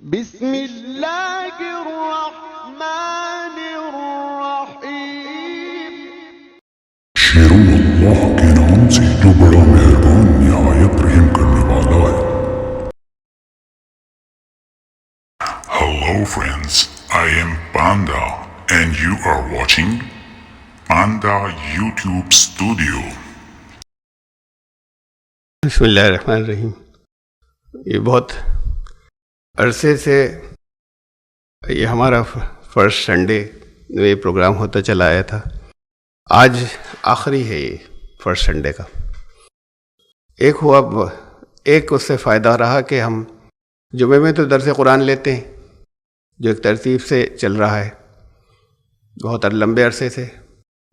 بسم اللہ الرحمن الرحیم۔ شروع اللہ کے نام سے جو بڑا مہربان نہایت رحم کرنے والا ہے۔ Hello friends, I am Panda and you are watching Panda YouTube Studio۔ بسم اللہ الرحمن الرحیم۔ یہ بہت عرصے سے یہ ہمارا فرسٹ سنڈے میں یہ پروگرام ہوتا چلا آیا تھا۔ آج آخری ہے یہ فرسٹ سنڈے کا۔ ایک اس سے فائدہ رہا کہ ہم جمعے میں تو درس قرآن لیتے ہیں جو ایک ترتیب سے چل رہا ہے، بہت لمبے عرصے سے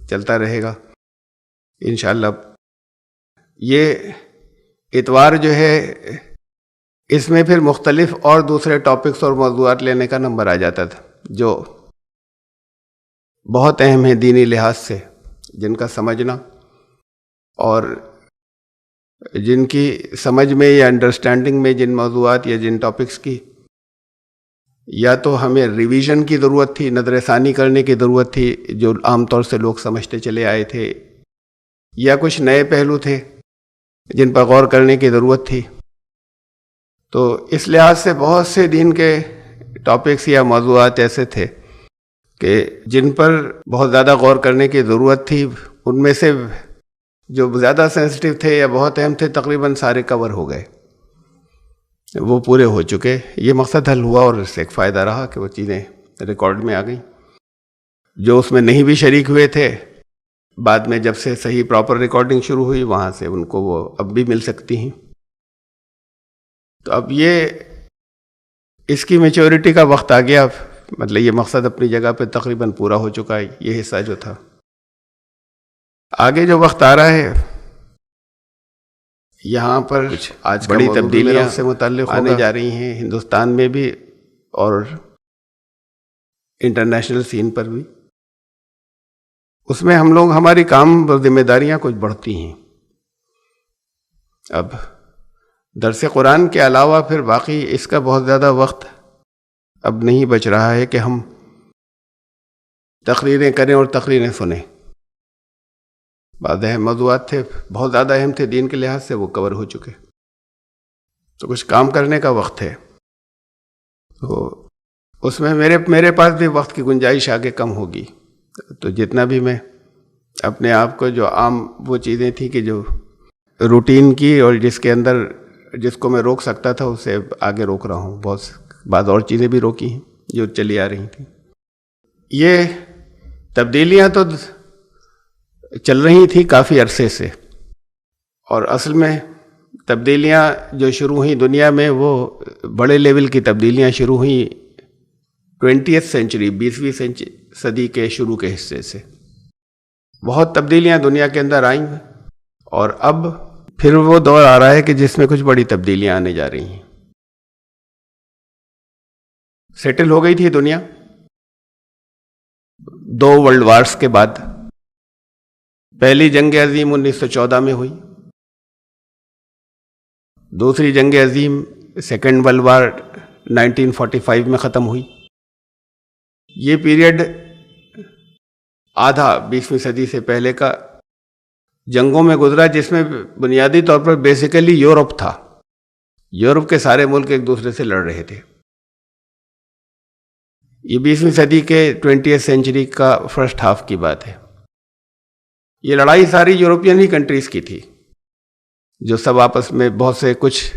چلتا رہے گا انشاءاللہ۔ یہ اتوار جو ہے اس میں پھر مختلف اور دوسرے ٹاپکس اور موضوعات لینے کا نمبر آ جاتا تھا جو بہت اہم ہیں دینی لحاظ سے، جن کا سمجھنا اور جن کی سمجھ میں یا انڈرسٹینڈنگ میں جن موضوعات یا جن ٹاپکس کی یا تو ہمیں ریویژن کی ضرورت تھی، نظر ثانی کرنے کی ضرورت تھی جو عام طور سے لوگ سمجھتے چلے آئے تھے، یا کچھ نئے پہلو تھے جن پر غور کرنے کی ضرورت تھی۔ تو اس لحاظ سے بہت سے دین کے ٹاپکس یا موضوعات ایسے تھے کہ جن پر بہت زیادہ غور کرنے کی ضرورت تھی۔ ان میں سے جو زیادہ سینسٹیو تھے یا بہت اہم تھے تقریباً سارے کور ہو گئے، وہ پورے ہو چکے۔ یہ مقصد حل ہوا اور اس سے ایک فائدہ رہا کہ وہ چیزیں ریکارڈ میں آ گئیں۔ جو اس میں نہیں بھی شریک ہوئے تھے، بعد میں جب سے صحیح پراپر ریکارڈنگ شروع ہوئی وہاں سے ان کو وہ اب بھی مل سکتی ہیں۔ تو اب یہ اس کی میچورٹی کا وقت آ گیا، مطلب یہ مقصد اپنی جگہ پہ تقریباً پورا ہو چکا ہے، یہ حصہ جو تھا۔ آگے جو وقت آ رہا ہے یہاں پر کچھ آج بڑی تبدیلیاں سے متعلق آنے جا رہی ہیں، ہندوستان میں بھی اور انٹرنیشنل سین پر بھی۔ اس میں ہم لوگ ہماری کام اور ذمہ داریاں کچھ بڑھتی ہیں۔ اب درس قرآن کے علاوہ پھر باقی اس کا بہت زیادہ وقت اب نہیں بچ رہا ہے کہ ہم تقریریں کریں اور تقریریں سنیں۔ بعض اہم موضوعات تھے، بہت زیادہ اہم تھے دین کے لحاظ سے، وہ کور ہو چکے، تو کچھ کام کرنے کا وقت ہے۔ تو اس میں میرے پاس بھی وقت کی گنجائش آگے کم ہوگی، تو جتنا بھی میں اپنے آپ کو جو عام وہ چیزیں تھیں کہ جو روٹین کی اور جس کے اندر جس کو میں روک سکتا تھا اسے آگے روک رہا ہوں۔ بعض اور چیزیں بھی روکی ہیں جو چلی آ رہی تھیں۔ یہ تبدیلیاں تو چل رہی تھیں کافی عرصے سے، اور اصل میں تبدیلیاں جو شروع ہوئیں دنیا میں وہ بڑے لیول کی تبدیلیاں شروع ہوئیں 20th سینچری، 20ویں صدی کے شروع کے حصے سے۔ بہت تبدیلیاں دنیا کے اندر آئیں، اور اب پھر وہ دور آ رہا ہے کہ جس میں کچھ بڑی تبدیلیاں آنے جا رہی ہیں۔ سیٹل ہو گئی تھی دنیا 2 ورلڈ وارز کے بعد۔ پہلی جنگ عظیم 1914 میں ہوئی، دوسری جنگ عظیم سیکنڈ ورلڈ وار 1945 میں ختم ہوئی۔ یہ پیریڈ آدھا 20ویں صدی سے پہلے کا جنگوں میں گزرا، جس میں بنیادی طور پر بیسیکلی یورپ تھا۔ یورپ کے سارے ملک ایک دوسرے سے لڑ رہے تھے۔ یہ 20ویں صدی کے 20th سینچری کا فرسٹ ہاف کی بات ہے۔ یہ لڑائی ساری یورپین ہی کنٹریز کی تھی، جو سب آپس میں بہت سے کچھ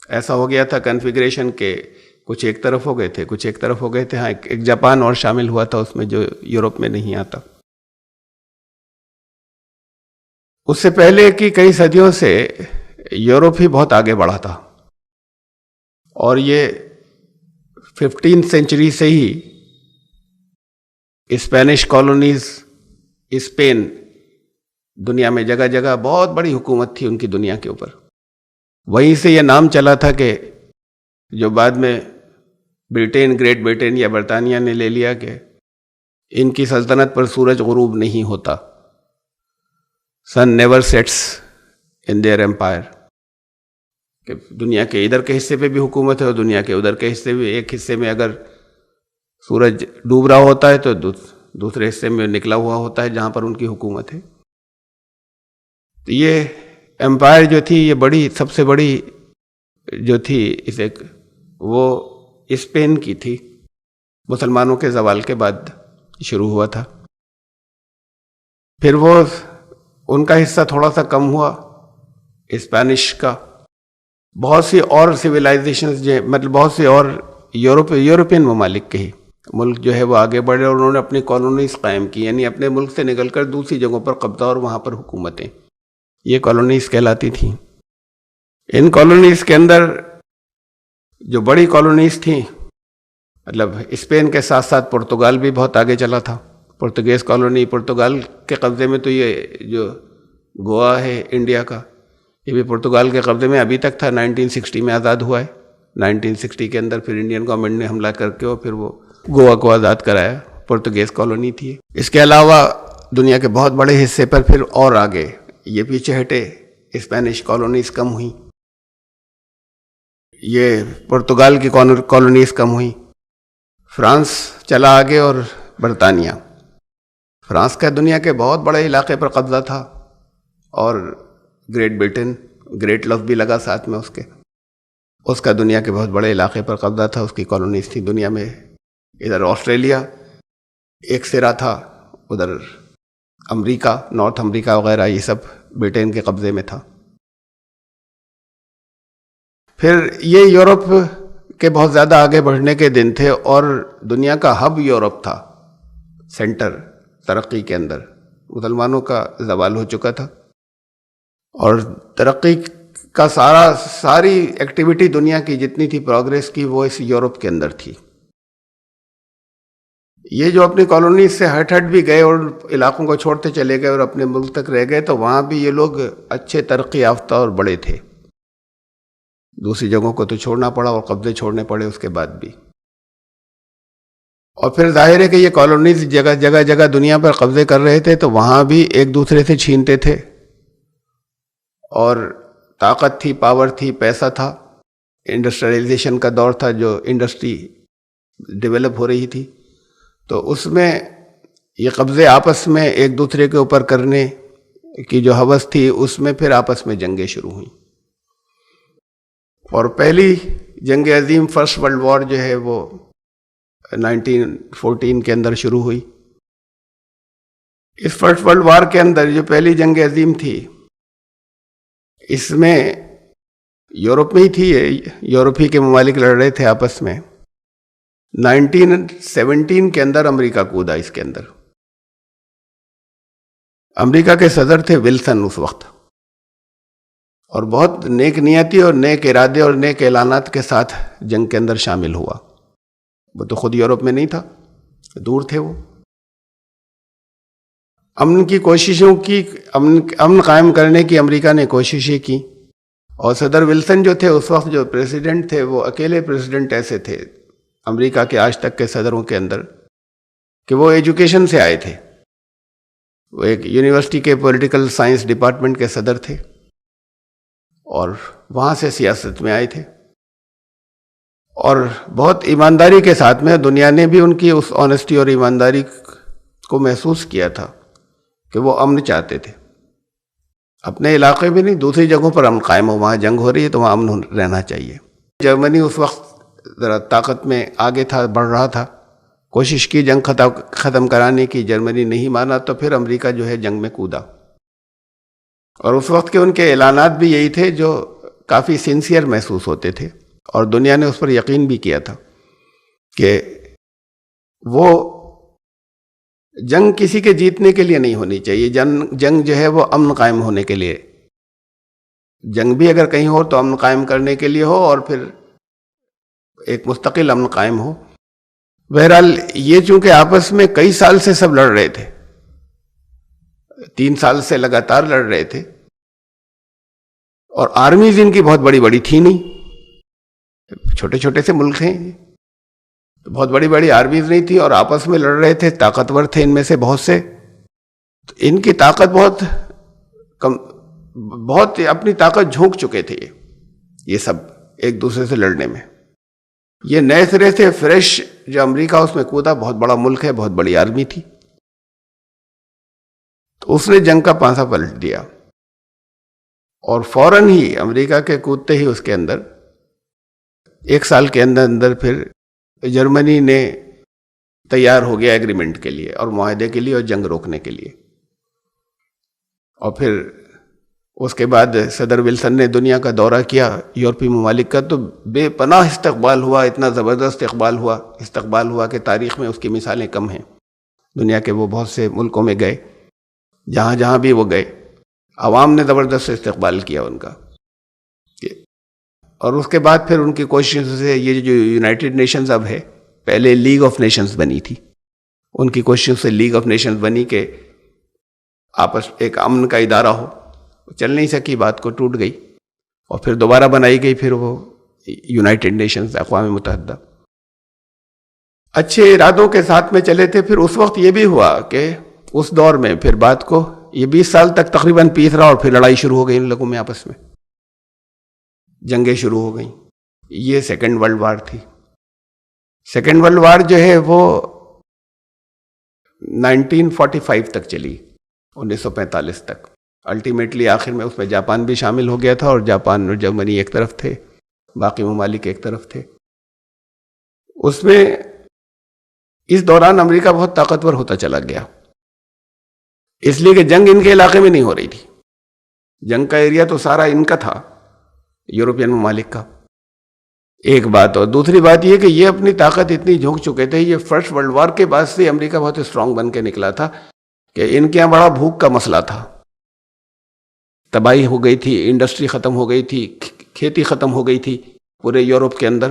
ایسا ہو گیا تھا کنفیگریشن کے کچھ ایک طرف ہو گئے تھے، کچھ ایک طرف ہو گئے تھے۔ ہاں ایک جاپان اور شامل ہوا تھا اس میں جو یورپ میں نہیں آتا۔ اس سے پہلے کی کئی صدیوں سے یورپ ہی بہت آگے بڑھا تھا، اور یہ 15th سینچری سے ہی اسپینش کالونیز، اسپین، دنیا میں جگہ جگہ بہت بڑی حکومت تھی ان کی دنیا کے اوپر۔ وہیں سے یہ نام چلا تھا کہ جو بعد میں برٹین، گریٹ برٹین یا برطانیہ نے لے لیا کہ ان کی سلطنت پر سورج غروب نہیں ہوتا، sun never sets in their empire, کہ دنیا کے ادھر کے حصے پہ بھی حکومت ہے اور دنیا کے ادھر کے حصے میں، ایک حصے میں اگر سورج ڈوب رہا ہوتا ہے تو دوسرے حصے میں نکلا ہوا ہوتا ہے جہاں پر ان کی حکومت ہے. تو یہ امپائر جو تھی، یہ بڑی سب سے بڑی جو تھی اسے وہ اسپین کی تھی، مسلمانوں کے زوال کے بعد شروع ہوا تھا. پھر وہ ان کا حصہ تھوڑا سا کم ہوا اسپینش کا. بہت سی اور سویلائزیشنز مطلب بہت سی اور یورپین ممالک کے ہی ملک جو ہے وہ آگے بڑھے اور انہوں نے اپنی کالونیز قائم کی، یعنی اپنے ملک سے نکل کر دوسری جگہوں پر قبضہ اور وہاں پر حکومتیں، یہ کالونیز کہلاتی تھیں. ان کالونیز کے اندر جو بڑی کالونیز تھیں، مطلب اسپین کے ساتھ ساتھ پرتگال بھی بہت آگے چلا تھا. پرتگیز کالونی پرتگال کے قبضے میں، تو یہ جو گوا ہے انڈیا کا، یہ بھی پرتگال کے قبضے میں ابھی تک تھا. 1960 میں آزاد ہوا ہے. 1960 کے اندر پھر انڈین گورنمنٹ نے حملہ کر کے اور پھر وہ گوا کو آزاد کرایا. پرتگیز کالونی تھی. اس کے علاوہ دنیا کے بہت بڑے حصے پر پھر اور آگے یہ پیچھے ہٹے، اسپینش کالونیز کم ہوئیں، یہ پرتگال کی کالونیز کم ہوئیں. فرانس چلا آگے اور برطانیہ. فرانس کا دنیا کے بہت بڑے علاقے پر قبضہ تھا، اور گریٹ برٹن، گریٹ لفظ بھی لگا ساتھ میں اس کا دنیا کے بہت بڑے علاقے پر قبضہ تھا، اس کی کالونیز تھی دنیا میں. ادھر آسٹریلیا ایک سرا تھا، ادھر امریکہ، نارتھ امریکہ وغیرہ، یہ سب برٹن کے قبضے میں تھا. پھر یہ یورپ کے بہت زیادہ آگے بڑھنے کے دن تھے اور دنیا کا ہب یورپ تھا، سینٹر ترقی کے اندر. مسلمانوں کا زوال ہو چکا تھا اور ترقی کا ساری ایکٹیویٹی دنیا کی جتنی تھی، پروگریس کی، وہ اس یورپ کے اندر تھی. یہ جو اپنی کالونیز سے ہٹ بھی گئے اور علاقوں کو چھوڑتے چلے گئے اور اپنے ملک تک رہ گئے، تو وہاں بھی یہ لوگ اچھے ترقی یافتہ اور بڑے تھے. دوسری جگہوں کو تو چھوڑنا پڑا اور قبضے چھوڑنے پڑے اس کے بعد بھی. اور پھر ظاہر ہے کہ یہ کالونیز جگہ دنیا پر قبضے کر رہے تھے، تو وہاں بھی ایک دوسرے سے چھینتے تھے، اور طاقت تھی، پاور تھی، پیسہ تھا. انڈسٹریلائزیشن کا دور تھا، جو انڈسٹری ڈیولپ ہو رہی تھی، تو اس میں یہ قبضے آپس میں ایک دوسرے کے اوپر کرنے کی جو ہوس تھی، اس میں پھر آپس میں جنگیں شروع ہوئیں. اور پہلی جنگ عظیم، فرسٹ ورلڈ وار جو ہے وہ 1914 کے اندر شروع ہوئی. اس فرسٹ ورلڈ وار کے اندر جو پہلی جنگ عظیم تھی، اس میں یورپ میں ہی تھی، یورپی کے ممالک لڑ رہے تھے آپس میں. 1917 کے اندر امریکہ کودا اس کے اندر. امریکہ کے صدر تھے ولسن اس وقت، اور بہت نیک نیتی اور نیک ارادے اور نیک اعلانات کے ساتھ جنگ کے اندر شامل ہوا. وہ تو خود یورپ میں نہیں تھا، دور تھے وہ. امن کی کوششوں کی، امن قائم کرنے کی امریکہ نے کوششیں کی، اور صدر ولسن جو تھے اس وقت جو پریزیڈنٹ تھے، وہ اکیلے پریزیڈنٹ ایسے تھے امریکہ کے آج تک کے صدروں کے اندر کہ وہ ایجوکیشن سے آئے تھے. وہ ایک یونیورسٹی کے پولیٹیکل سائنس ڈپارٹمنٹ کے صدر تھے اور وہاں سے سیاست میں آئے تھے، اور بہت ایمانداری کے ساتھ میں دنیا نے بھی ان کی اس آنیسٹی اور ایمانداری کو محسوس کیا تھا کہ وہ امن چاہتے تھے. اپنے علاقے میں نہیں، دوسری جگہوں پر امن قائم ہو، وہاں جنگ ہو رہی ہے تو وہاں امن رہنا چاہیے. جرمنی اس وقت ذرا طاقت میں آگے تھا، بڑھ رہا تھا، کوشش کی جنگ ختم کرانے کی. جرمنی نہیں مانا تو پھر امریکہ جو ہے جنگ میں کودا، اور اس وقت کے ان کے اعلانات بھی یہی تھے جو کافی سنسیئر محسوس ہوتے تھے، اور دنیا نے اس پر یقین بھی کیا تھا کہ وہ جنگ کسی کے جیتنے کے لیے نہیں ہونی چاہیے. جنگ جو ہے وہ امن قائم ہونے کے لیے، جنگ بھی اگر کہیں ہو تو امن قائم کرنے کے لیے ہو، اور پھر ایک مستقل امن قائم ہو. بہرحال یہ چونکہ آپس میں کئی سال سے سب لڑ رہے تھے، 3 سال سے لگاتار لڑ رہے تھے، اور آرمیز ان کی بہت بڑی بڑی تھی نہیں، چھوٹے چھوٹے سے ملک ہیں، تو بہت بڑی بڑی آرمیز نہیں تھی، اور آپس میں لڑ رہے تھے. طاقتور تھے ان میں سے بہت سے، تو ان کی طاقت بہت کم، بہت اپنی طاقت جھونک چکے تھے یہ سب ایک دوسرے سے لڑنے میں. یہ نئے سرے سے فریش جو امریکہ اس میں کودا، بہت بڑا ملک ہے، بہت بڑی آرمی تھی، تو اس نے جنگ کا پانسا پلٹ دیا. اور فوراً ہی امریکہ کے کودتے ہی اس کے اندر 1 سال کے اندر پھر جرمنی نے تیار ہو گیا ایگریمنٹ کے لیے اور معاہدے کے لیے اور جنگ روکنے کے لیے. اور پھر اس کے بعد صدر ولسن نے دنیا کا دورہ کیا یورپی ممالک کا، تو بے پناہ استقبال ہوا، اتنا زبردست استقبال ہوا کہ تاریخ میں اس کی مثالیں کم ہیں. دنیا کے وہ بہت سے ملکوں میں گئے، جہاں جہاں بھی وہ گئے عوام نے زبردست استقبال کیا ان کا. اور اس کے بعد پھر ان کی کوششوں سے یہ جو یونائٹڈ نیشنز اب ہے، پہلے لیگ آف نیشنز بنی تھی، ان کی کوششوں سے لیگ آف نیشنز بنی کہ آپس ایک امن کا ادارہ ہو. چل نہیں سکی، بات کو ٹوٹ گئی، اور پھر دوبارہ بنائی گئی پھر وہ یونائٹڈ نیشنز، اقوام متحدہ. اچھے ارادوں کے ساتھ میں چلے تھے. پھر اس وقت یہ بھی ہوا کہ اس دور میں پھر بات کو یہ 20 سال تک تقریباً پیس رہا، اور پھر لڑائی شروع ہو گئی ان لوگوں میں آپس میں، جنگیں شروع ہو گئیں. یہ سیکنڈ ورلڈ وار تھی. سیکنڈ ورلڈ وار جو ہے وہ 1945 تک چلی، 1945 تک. الٹیمیٹلی آخر میں اس میں جاپان بھی شامل ہو گیا تھا، اور جاپان اور جرمنی ایک طرف تھے، باقی ممالک ایک طرف تھے. اس میں اس دوران امریکہ بہت طاقتور ہوتا چلا گیا، اس لیے کہ جنگ ان کے علاقے میں نہیں ہو رہی تھی. جنگ کا ایریا تو سارا ان کا تھا، یورپین ممالک کا. ایک بات. اور دوسری بات یہ کہ یہ اپنی طاقت اتنی جھونک چکے تھے. یہ فرسٹ ورلڈ وار کے بعد سے امریکہ بہت اسٹرانگ بن کے نکلا تھا کہ ان کے یہاں بڑا بھوک کا مسئلہ تھا، تباہی ہو گئی تھی، انڈسٹری ختم ہو گئی تھی، کھیتی ختم ہو گئی تھی پورے یورپ کے اندر.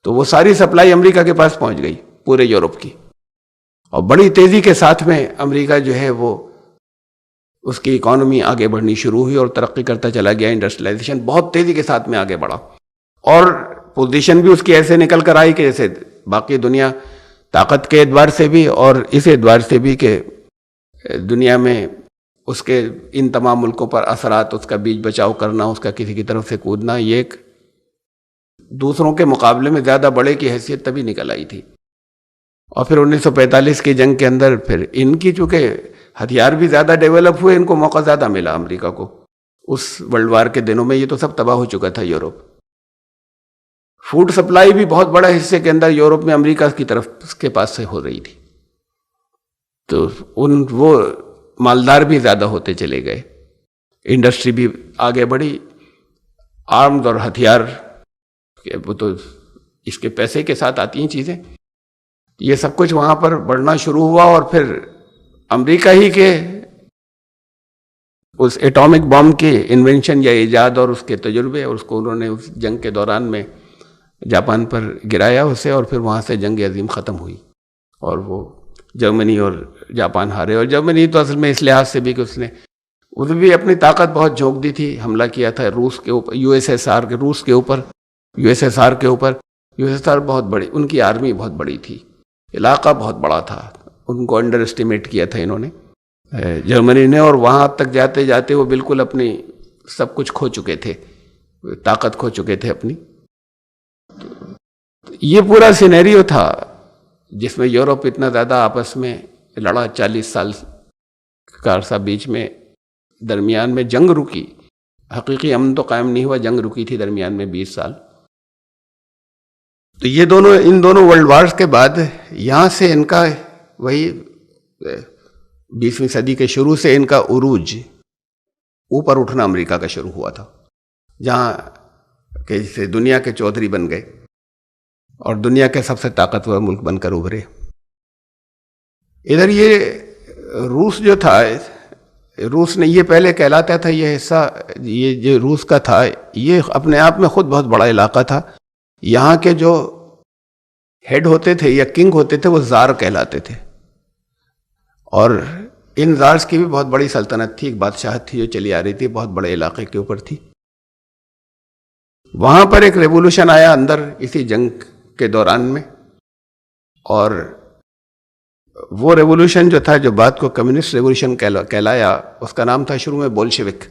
تو وہ ساری سپلائی امریکہ کے پاس پہنچ گئی پورے یورپ کی، اور بڑی تیزی کے ساتھ میں امریکہ جو ہے وہ اس کی اکانومی آگے بڑھنی شروع ہوئی اور ترقی کرتا چلا گیا. انڈسٹریلائزیشن بہت تیزی کے ساتھ میں آگے بڑھا، اور پوزیشن بھی اس کی ایسے نکل کر آئی کہ جیسے باقی دنیا طاقت کے اعتبار سے بھی اور اس اعتبار سے بھی کہ دنیا میں اس کے ان تمام ملکوں پر اثرات، اس کا بیچ بچاؤ کرنا، اس کا کسی کی طرف سے کودنا، یہ ایک دوسروں کے مقابلے میں زیادہ بڑے کی حیثیت تبھی نکل آئی تھی. اور پھر 1945 کی جنگ کے اندر پھر ان کی چونکہ ہتھیار بھی زیادہ ڈیولپ ہوئے، ان کو موقع زیادہ ملا امریکہ کو. اس ورلڈ وار کے دنوں میں یہ تو سب تباہ ہو چکا تھا یورپ. فوڈ سپلائی بھی بہت بڑا حصے کے اندر یورپ میں امریکہ کی طرف اس کے پاس سے ہو رہی تھی، تو وہ مالدار بھی زیادہ ہوتے چلے گئے، انڈسٹری بھی آگے بڑھی، آرمز اور ہتھیار وہ تو اس کے پیسے کے ساتھ آتی ہیں چیزیں. یہ سب کچھ وہاں پر بڑھنا شروع ہوا، اور پھر امریکہ ہی کے اس ایٹامک بام کے انوینشن یا ایجاد اور اس کے تجربے، اور اس کو انہوں نے اس جنگ کے دوران میں جاپان پر گرایا اسے، اور پھر وہاں سے جنگ عظیم ختم ہوئی، اور وہ جرمنی اور جاپان ہارے. اور جرمنی تو اصل میں اس لحاظ سے بھی کہ اس نے بھی اپنی طاقت بہت جھونک دی تھی. حملہ کیا تھا روس کے اوپر، یو ایس ایس آر کے اوپر. بہت بڑی، ان کی آرمی بہت بڑی تھی، علاقہ بہت بڑا تھا. ان کو انڈر اسٹیمیٹ کیا تھا انہوں نے، جرمنی نے، اور وہاں تک جاتے جاتے وہ بالکل اپنی سب کچھ کھو چکے تھے، طاقت کھو چکے تھے اپنی. یہ پورا سینیریو تھا جس میں یورپ اتنا زیادہ آپس میں لڑا. 40 سال کا عرصہ بیچ میں درمیان میں جنگ رکی، حقیقی امن تو قائم نہیں ہوا، جنگ رکی تھی درمیان میں 20 سال. تو یہ ان دونوں ورلڈ وارز کے بعد یہاں سے ان کا وہی 20ویں صدی کے شروع سے ان کا عروج، اوپر اٹھنا امریکہ کا شروع ہوا تھا، جہاں کہ جسے دنیا کے چودھری بن گئے اور دنیا کے سب سے طاقتور ملک بن کر ابھرے. ادھر یہ روس جو تھا، روس نے یہ پہلے کہلاتا تھا، یہ حصہ یہ جو روس کا تھا یہ اپنے آپ میں خود بہت بڑا علاقہ تھا. یہاں کے جو ہیڈ ہوتے تھے یا کنگ ہوتے تھے وہ زار کہلاتے تھے، اور ان زارز کی بھی بہت بڑی سلطنت تھی، ایک بادشاہت تھی جو چلی آ رہی تھی، بہت بڑے علاقے کے اوپر تھی. وہاں پر ایک ریولوشن آیا اندر اسی جنگ کے دوران میں، اور وہ ریولوشن جو تھا، جو بعد کو کمیونسٹ ریولوشن کہلایا، اس کا نام تھا شروع میں بولشوک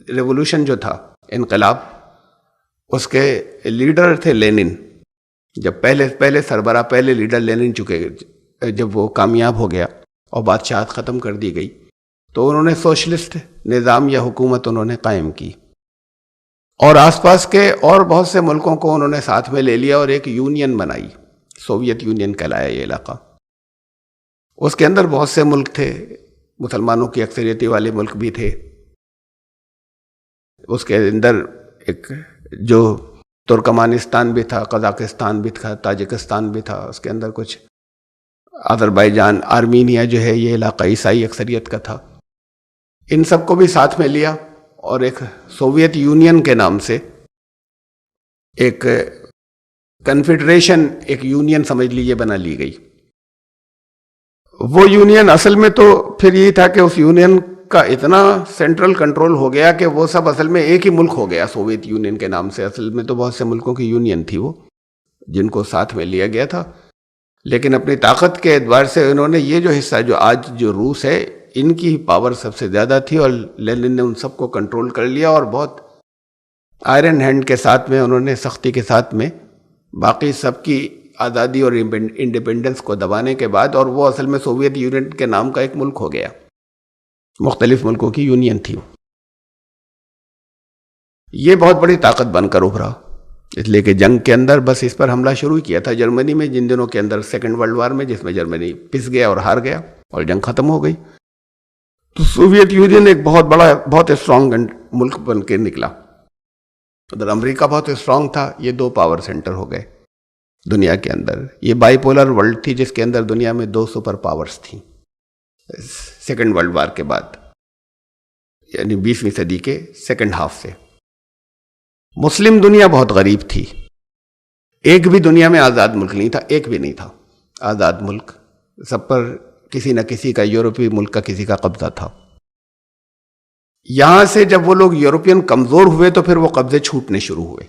ریولوشن جو تھا. انقلاب، اس کے لیڈر تھے لینن. جب پہلے سربراہ، پہلے لیڈر لینن چکے، جب وہ کامیاب ہو گیا اور بادشاہت ختم کر دی گئی تو انہوں نے سوشلسٹ نظام یا حکومت انہوں نے قائم کی، اور آس پاس کے اور بہت سے ملکوں کو انہوں نے ساتھ میں لے لیا اور ایک یونین بنائی. سوویت یونین کہلایا یہ علاقہ. اس کے اندر بہت سے ملک تھے، مسلمانوں کی اکثریتی والے ملک بھی تھے. اس کے اندر ایک جو ترکمانستان بھی تھا، قزاقستان بھی تھا، تاجکستان بھی تھا. اس کے اندر کچھ آذربائیجان، آرمینیا جو ہے یہ علاقہ عیسائی اکثریت کا تھا. ان سب کو بھی ساتھ میں لیا اور ایک سوویت یونین کے نام سے ایک کنفیڈریشن، ایک یونین سمجھ لیجیے بنا لی گئی. وہ یونین اصل میں تو پھر یہ تھا کہ اس یونین کا اتنا سینٹرل کنٹرول ہو گیا کہ وہ سب اصل میں ایک ہی ملک ہو گیا سوویت یونین کے نام سے. اصل میں تو بہت سے ملکوں کی یونین تھی وہ، جن کو ساتھ میں لیا گیا تھا. لیکن اپنی طاقت کے اعتبار سے انہوں نے یہ جو حصہ، جو آج جو روس ہے، ان کی پاور سب سے زیادہ تھی اور لینن نے ان سب کو کنٹرول کر لیا اور بہت آئرن ہینڈ کے ساتھ میں انہوں نے سختی کے ساتھ میں باقی سب کی آزادی اور انڈیپینڈنس کو دبانے کے بعد، اور وہ اصل میں سوویت یونین کے نام کا ایک ملک ہو گیا. مختلف ملکوں کی یونین تھی. یہ بہت بڑی طاقت بن کر ابھرا، اس لیے کہ جنگ کے اندر بس اس پر حملہ شروع کیا تھا جرمنی میں، جن دنوں کے اندر سیکنڈ ورلڈ وار میں، جس میں جرمنی پس گیا اور ہار گیا اور جنگ ختم ہو گئی. تو سوویت یونین ایک بہت بڑا، بہت اسٹرانگ ملک بن کے نکلا. ادھر امریکہ بہت اسٹرانگ تھا. یہ دو پاور سینٹر ہو گئے دنیا کے اندر. یہ بائی پولر ورلڈ تھی جس کے اندر دنیا میں دو سپر پاورز تھیں سیکنڈ ورلڈ وار کے بعد، یعنی 20ویں صدی کے سیکنڈ ہاف سے. مسلم دنیا بہت غریب تھی. ایک بھی دنیا میں آزاد ملک نہیں تھا، ایک بھی نہیں تھا آزاد ملک. سب پر کسی نہ کسی کا، یورپی ملک کا کسی کا قبضہ تھا. یہاں سے جب وہ لوگ یورپین کمزور ہوئے تو پھر وہ قبضے چھوٹنے شروع ہوئے.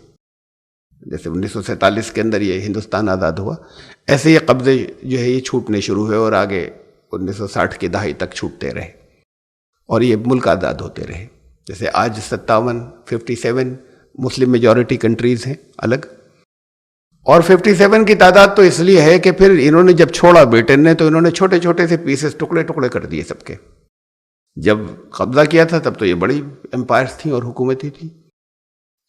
جیسے 1947 کے اندر یہ ہندوستان آزاد ہوا، ایسے یہ قبضے جو ہے یہ چھوٹنے شروع ہوئے اور آگے 1960 کی دہائی تک چھوٹتے رہے اور یہ ملک آزاد ہوتے رہے. جیسے آج 57 مسلم میجورٹی کنٹریز ہیں الگ، اور 57 کی تعداد تو اس لیے ہے کہ پھر انہوں نے جب چھوڑا برٹن نے تو انہوں نے چھوٹے چھوٹے سے پیسز، ٹکڑے ٹکڑے کر دیے سب کے. جب قبضہ کیا تھا تب تو یہ بڑی امپائرز تھیں اور حکومتیں تھیں.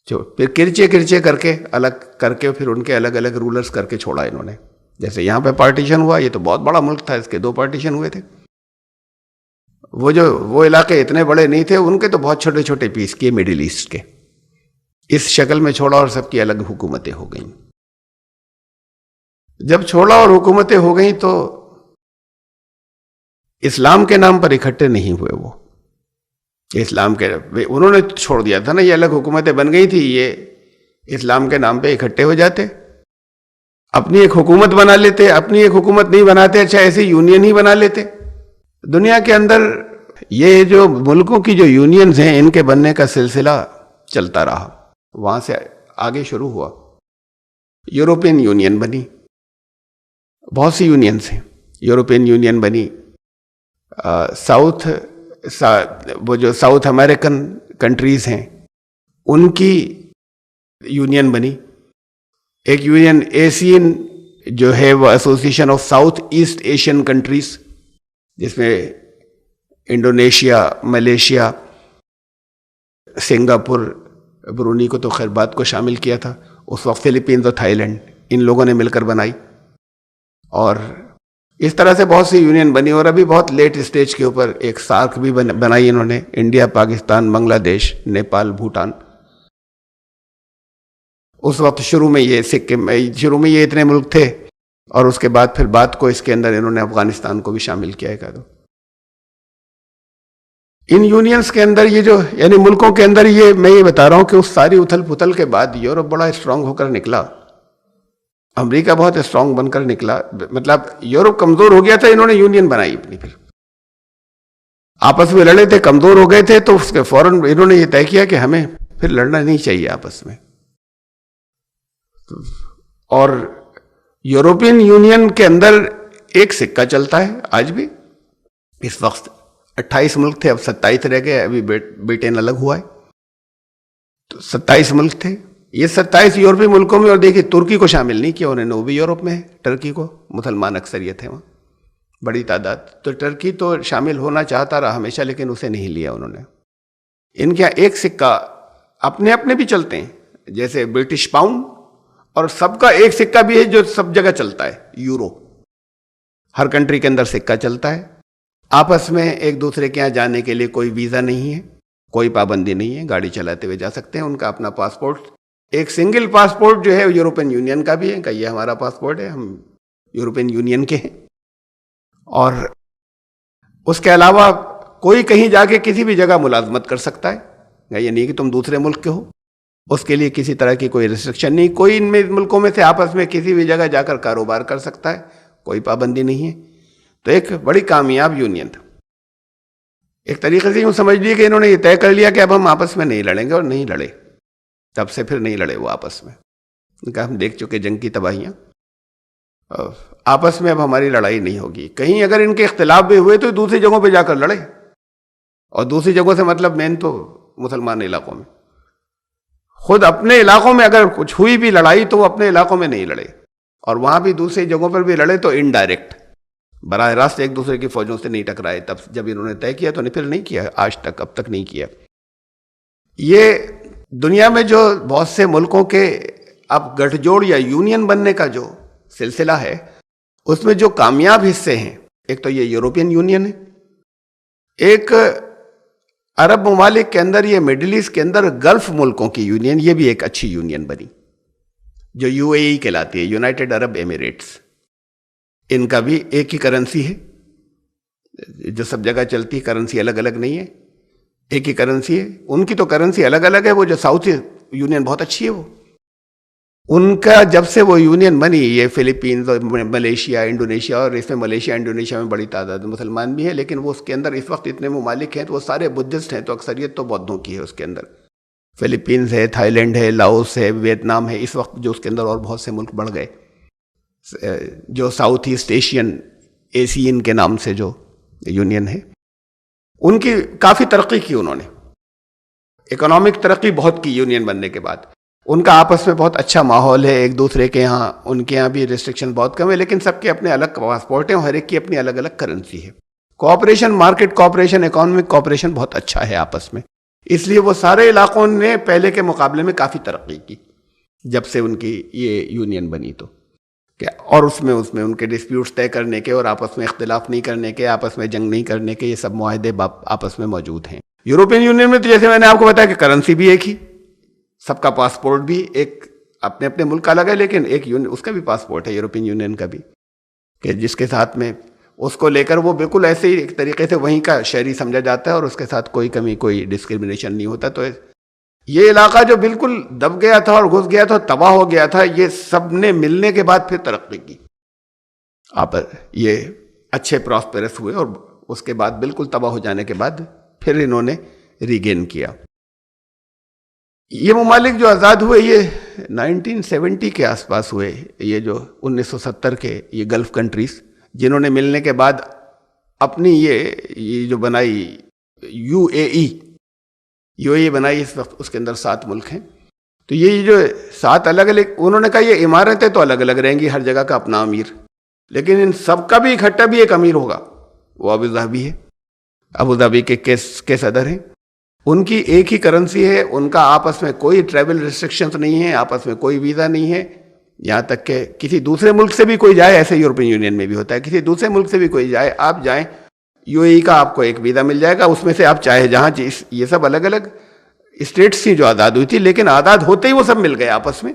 پھر کرچے کر کے الگ کر کے پھر ان کے الگ الگ رولرز کر کے چھوڑا انہوں نے. جیسے یہاں پہ پارٹیشن ہوا، یہ تو بہت بڑا ملک تھا، اس کے 2 پارٹیشن ہوئے تھے. وہ علاقے اتنے بڑے نہیں تھے، ان کے تو بہت چھوٹے چھوٹے پیس کیے مڈل ایسٹ کے. اس شکل میں چھوڑا اور سب کی الگ حکومتیں ہو گئیں. جب چھوڑا اور حکومتیں ہو گئیں تو اسلام کے نام پر اکٹھے نہیں ہوئے. وہ اسلام کے انہوں نے چھوڑ دیا تھا نا، یہ الگ حکومتیں بن گئی تھی، یہ اسلام کے نام پہ اکٹھے ہو جاتے، اپنی ایک حکومت بنا لیتے. اپنی ایک حکومت نہیں بناتے، اچھا ایسی یونین ہی بنا لیتے. دنیا کے اندر یہ جو ملکوں کی جو یونینز ہیں، ان کے بننے کا سلسلہ چلتا رہا. وہاں سے آگے شروع ہوا. یورپین یونین بنی، بہت سی یونینز ہیں. یورپین یونین بنی، وہ جو ساؤتھ امریکن کنٹریز ہیں ان کی یونین بنی. ایک یونین ایشین جو ہے وہ association of south East Asian countries, جس میں انڈونیشیا، ملیشیا، سنگاپور، برونی کو تو خیر بات کو شامل کیا تھا. اس وقت فلپینز اور تھائی لینڈ، ان لوگوں نے مل کر بنائی. اور اس طرح سے بہت سی یونین بنی. اور ابھی بہت لیٹ اسٹیج کے اوپر ایک سارک بھی بنائی انہوں نے. انڈیا، پاکستان، بنگلہ دیش، نیپال، بھوٹان. اس وقت شروع میں یہ اتنے ملک تھے، اور اس کے بعد پھر بات کو اس کے اندر انہوں نے افغانستان کو بھی شامل کیا ہے. ان یونینز کے اندر یہ جو یعنی ملکوں کے اندر یہ میں یہ بتا رہا ہوں کہ اس ساری اتھل پتھل کے بعد یورپ بڑا اسٹرانگ ہو کر نکلا. امریکہ بہت اسٹرانگ بن کر نکلا. مطلب یورپ کمزور ہو گیا تھا، انہوں نے یونین بنائی اپنی. پھر آپس میں لڑے تھے، کمزور ہو گئے تھے، تو اس کے فوراً انہوں نے یہ طے کیا کہ ہمیں پھر لڑنا نہیں چاہیے آپس میں. اور یورپین یونین کے اندر ایک سکہ چلتا ہے آج بھی. اس وقت 28 ملک تھے، اب 27 رہ گئے. ابھی برٹن الگ ہوا ہے. تو 27 ملک تھے. یہ 27 یورپی ملکوں میں، اور دیکھیے ترکی کو شامل نہیں کیا انہوں نے، وہ بھی یورپ میں ہے. ٹرکی کو مسلمان اکثریت ہے وہاں، بڑی تعداد. تو ٹرکی تو شامل ہونا چاہتا رہا ہمیشہ، لیکن اسے نہیں لیا انہوں نے. ان کے ایک سکہ اپنے اپنے بھی چلتے ہیں، جیسے برٹش پاؤنڈ، اور سب کا ایک سکہ بھی ہے جو سب جگہ چلتا ہے، یورو. ہر کنٹری کے اندر سکہ چلتا ہے. آپس میں ایک دوسرے کے یہاں جانے کے لیے کوئی ویزا نہیں ہے، کوئی پابندی نہیں ہے، گاڑی چلاتے ہوئے جا سکتے ہیں. ان کا اپنا پاسپورٹ، ایک سنگل پاسپورٹ جو ہے یورپین یونین کا بھی ہے، کہ یہ ہمارا پاسپورٹ ہے، ہم یورپین یونین کے ہیں. اور اس کے علاوہ کوئی کہیں جا کے کسی بھی جگہ ملازمت کر سکتا ہے، یہ نہیں کہ تم دوسرے ملک کے ہو، اس کے لیے کسی طرح کی کوئی ریسٹرکشن نہیں. کوئی ان میں ملکوں میں سے آپس میں کسی بھی جگہ جا کر کاروبار کر سکتا ہے، کوئی پابندی نہیں ہے. تو ایک بڑی کامیاب یونین تھا. ایک طریقے سے یوں سمجھ لیے کہ انہوں نے یہ طے کر لیا کہ اب ہم آپس میں نہیں لڑیں گے، اور نہیں لڑے. تب سے پھر نہیں لڑے وہ آپس میں. ان کا ہم دیکھ چکے جنگ کی تباہیاں. آپس میں اب ہماری لڑائی نہیں ہوگی. کہیں اگر ان کے اختلاف بھی ہوئے تو دوسری جگہوں پہ جا کر لڑے، اور دوسری جگہوں سے مطلب مین تو مسلمان علاقوں میں. خود اپنے علاقوں میں اگر کچھ ہوئی بھی لڑائی تو وہ اپنے علاقوں میں نہیں لڑے، اور وہاں بھی دوسری جگہوں پر بھی لڑے تو انڈائریکٹ، براہ راست ایک دوسرے کی فوجوں سے نہیں ٹکرائے. تب جب انہوں نے طے کیا تو پھر نہیں کیا، آج تک اب تک نہیں کیا. یہ دنیا میں جو بہت سے ملکوں کے اب گٹھ جوڑ یا یونین بننے کا جو سلسلہ ہے، اس میں جو کامیاب حصے ہیں، ایک تو یہ یورپین یونین ہے، ایک عرب ممالک کے اندر، یہ مڈل ایسٹ کے اندر گلف ملکوں کی یونین، یہ بھی ایک اچھی یونین بنی جو یو اے ای کہلاتی ہے، یونائٹڈ عرب ایمریٹس. ان کا بھی ایک ہی کرنسی ہے جو سب جگہ چلتی، کرنسی الگ الگ نہیں ہے، ایک ہی کرنسی ہے. ان کی تو کرنسی الگ الگ ہے. وہ جو ساؤتھ یونین بہت اچھی ہے، وہ ان کا جب سے وہ یونین بنی، یہ فلپینز اور ملیشیا، انڈونیشیا، اور اس میں ملیشیا انڈونیشیا میں بڑی تعداد مسلمان بھی ہیں، لیکن وہ اس کے اندر اس وقت اتنے ممالک ہیں تو وہ سارے بدھسٹ ہیں، تو اکثریت تو بودھوں کی ہے اس کے اندر. فلپینز ہے، تھائی لینڈ ہے، لاؤس ہے، ویتنام ہے. اس وقت جو اس کے اندر اور بہت سے ملک بڑھ گئے، جو ساؤتھ ایسٹ ایشین ایسین کے نام سے جو یونین ہے، ان کی کافی ترقی کی انہوں نے، اکنامک ترقی بہت کی یونین بننے کے بعد. ان کا آپس میں بہت اچھا ماحول ہے ایک دوسرے کے یہاں. ان کے یہاں بھی ریسٹرکشن بہت کم ہے، لیکن سب کے اپنے الگ پاسپورٹ ہیں، اور ہر ایک کی اپنی الگ الگ کرنسی ہے. Cooperation, market cooperation, economic cooperation بہت اچھا ہے آپس میں. اس لیے وہ سارے علاقوں نے پہلے کے مقابلے میں کافی ترقی کی جب سے ان کی یہ یونین بنی. تو اور اس میں ان کے ڈسپیوٹس طے کرنے کے، اور آپس میں اختلاف نہیں کرنے کے، آپس میں جنگ نہیں کرنے کے، یہ سب معاہدے آپس میں موجود ہیں. یورپین یونین میں تو جیسے میں نے آپ کو بتایا کہ کرنسی بھی ایک ہی، سب کا پاسپورٹ بھی ایک، اپنے اپنے ملک کا الگ ہے، لیکن ایک اس کا بھی پاسپورٹ ہے یورپین یونین کا بھی، کہ جس کے ساتھ میں اس کو لے کر وہ بالکل ایسے ہی ایک طریقے سے وہیں کا شہری سمجھا جاتا ہے، اور اس کے ساتھ کوئی کمی، کوئی ڈسکرمنیشن نہیں ہوتا. تو یہ علاقہ جو بالکل دب گیا تھا اور گھس گیا تھا، تباہ ہو گیا تھا، یہ سب نے ملنے کے بعد پھر ترقی کی. آپ یہ اچھے پراسپیرس ہوئے، اور اس کے بعد بالکل تباہ ہو جانے کے بعد پھر انہوں نے ریگین کیا. یہ ممالک جو آزاد ہوئے یہ 1970 کے آس پاس ہوئے. یہ جو 1970 کے یہ گلف کنٹریز جنہوں نے ملنے کے بعد اپنی یہ جو بنائی یو اے ای بنائی، اس وقت اس کے اندر 7 ملک ہیں. تو یہ جو 7 الگ الگ، انہوں نے کہا یہ عمارتیں تو الگ الگ رہیں گی، ہر جگہ کا اپنا امیر، لیکن ان سب کا بھی اکٹھا بھی ایک امیر ہوگا. وہ ابو ظہبی ہے، ابو ظہبی کے صدر ہیں. ان کی ایک ہی کرنسی ہے، ان کا آپس میں کوئی ٹریول ریسٹرکشنز نہیں ہیں، آپس میں کوئی ویزا نہیں ہے. یہاں تک کہ کسی دوسرے ملک سے بھی کوئی جائے، ایسے یورپین یونین میں بھی ہوتا ہے، کسی دوسرے ملک سے بھی کوئی جائے، آپ جائیں یو اے ای کا آپ کو ایک ویزا مل جائے گا، اس میں سے آپ چاہے جہاں. یہ سب الگ الگ اسٹیٹس تھیں جو آزاد ہوئی تھی، لیکن آزاد ہوتے ہی وہ سب مل گئے آپس میں.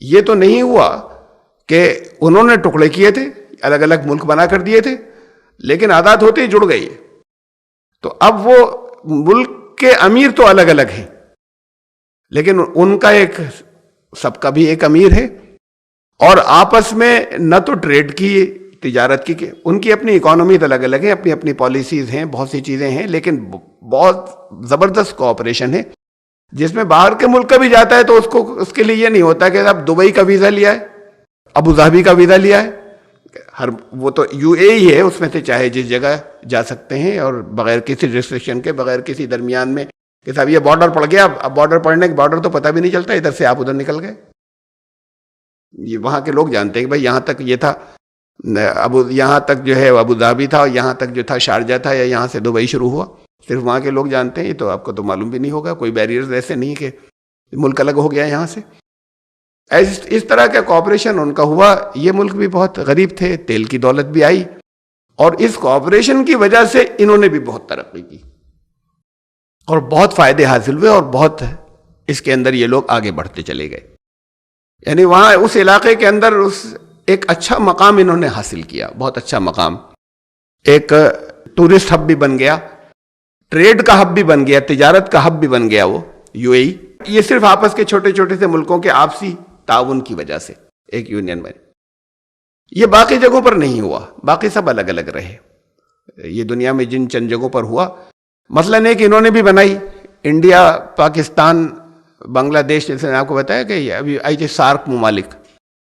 یہ تو نہیں ہوا کہ انہوں نے ٹکڑے کیے تھے، الگ الگ ملک بنا کر دیے تھے، لیکن آزاد ہوتے ہی جڑ گئی. تو اب وہ ملک کے امیر تو الگ الگ ہیں، لیکن ان کا ایک، سب کا بھی ایک امیر ہے، اور آپس میں نہ تو ٹریڈ کی، تجارت کی، کہ ان کی اپنی اکانومیز الگ الگ ہیں، اپنی اپنی پالیسیز ہیں، بہت سی چیزیں ہیں، لیکن بہت زبردست کوآپریشن ہے. جس میں باہر کے ملک کا بھی جاتا ہے تو اس کے لیے یہ نہیں ہوتا کہ اب دبئی کا ویزا لیا ہے، ابو ظہبی کا ویزا لیا ہے، وہ تو یو اے ہی ہے، اس میں سے چاہے جس جگہ جا سکتے ہیں، اور بغیر کسی ریسٹرکشن کے، بغیر کسی درمیان میں کہ صاحب یہ بارڈر پڑ گیا، اب بارڈر پڑنے کے بارڈر تو پتہ بھی نہیں چلتا، ادھر سے آپ ادھر نکل گئے. یہ وہاں کے لوگ جانتے ہیں کہ بھائی یہاں تک یہ تھا، یہاں تک جو ہے ابو ظہبی تھا، اور یہاں تک جو تھا شارجہ تھا، یا یہاں سے دبئی شروع ہوا. صرف وہاں کے لوگ جانتے ہیں، یہ تو آپ کو تو معلوم بھی نہیں ہوگا. کوئی بیریئرز ایسے نہیں کہ ملک الگ ہو گیا یہاں سے. اس طرح کا کوآپریشن ان کا ہوا. یہ ملک بھی بہت غریب تھے، تیل کی دولت بھی آئی، اور اس کوآپریشن کی وجہ سے انہوں نے بھی بہت ترقی کی اور بہت فائدے حاصل ہوئے، اور بہت اس کے اندر یہ لوگ آگے بڑھتے چلے گئے. یعنی وہاں اس علاقے کے اندر ایک اچھا مقام انہوں نے حاصل کیا، بہت اچھا مقام. ایک ٹورسٹ ہب بھی بن گیا، ٹریڈ کا ہب بھی بن گیا، تجارت کا ہب بھی بن گیا وہ یو اے ای. یہ صرف آپس کے چھوٹے چھوٹے سے ملکوں کے آپسی تعاون کی وجہ سے ایک یونین بنے. یہ باقی جگہوں پر نہیں ہوا، باقی سب الگ الگ رہے. یہ دنیا میں جن چند جگہوں پر ہوا، مثلاً ایک انہوں نے بھی بنائی، انڈیا، پاکستان، بنگلہ دیش، جیسے میں نے آپ کو بتایا کہ ابھی آئی تھی سارک ممالک،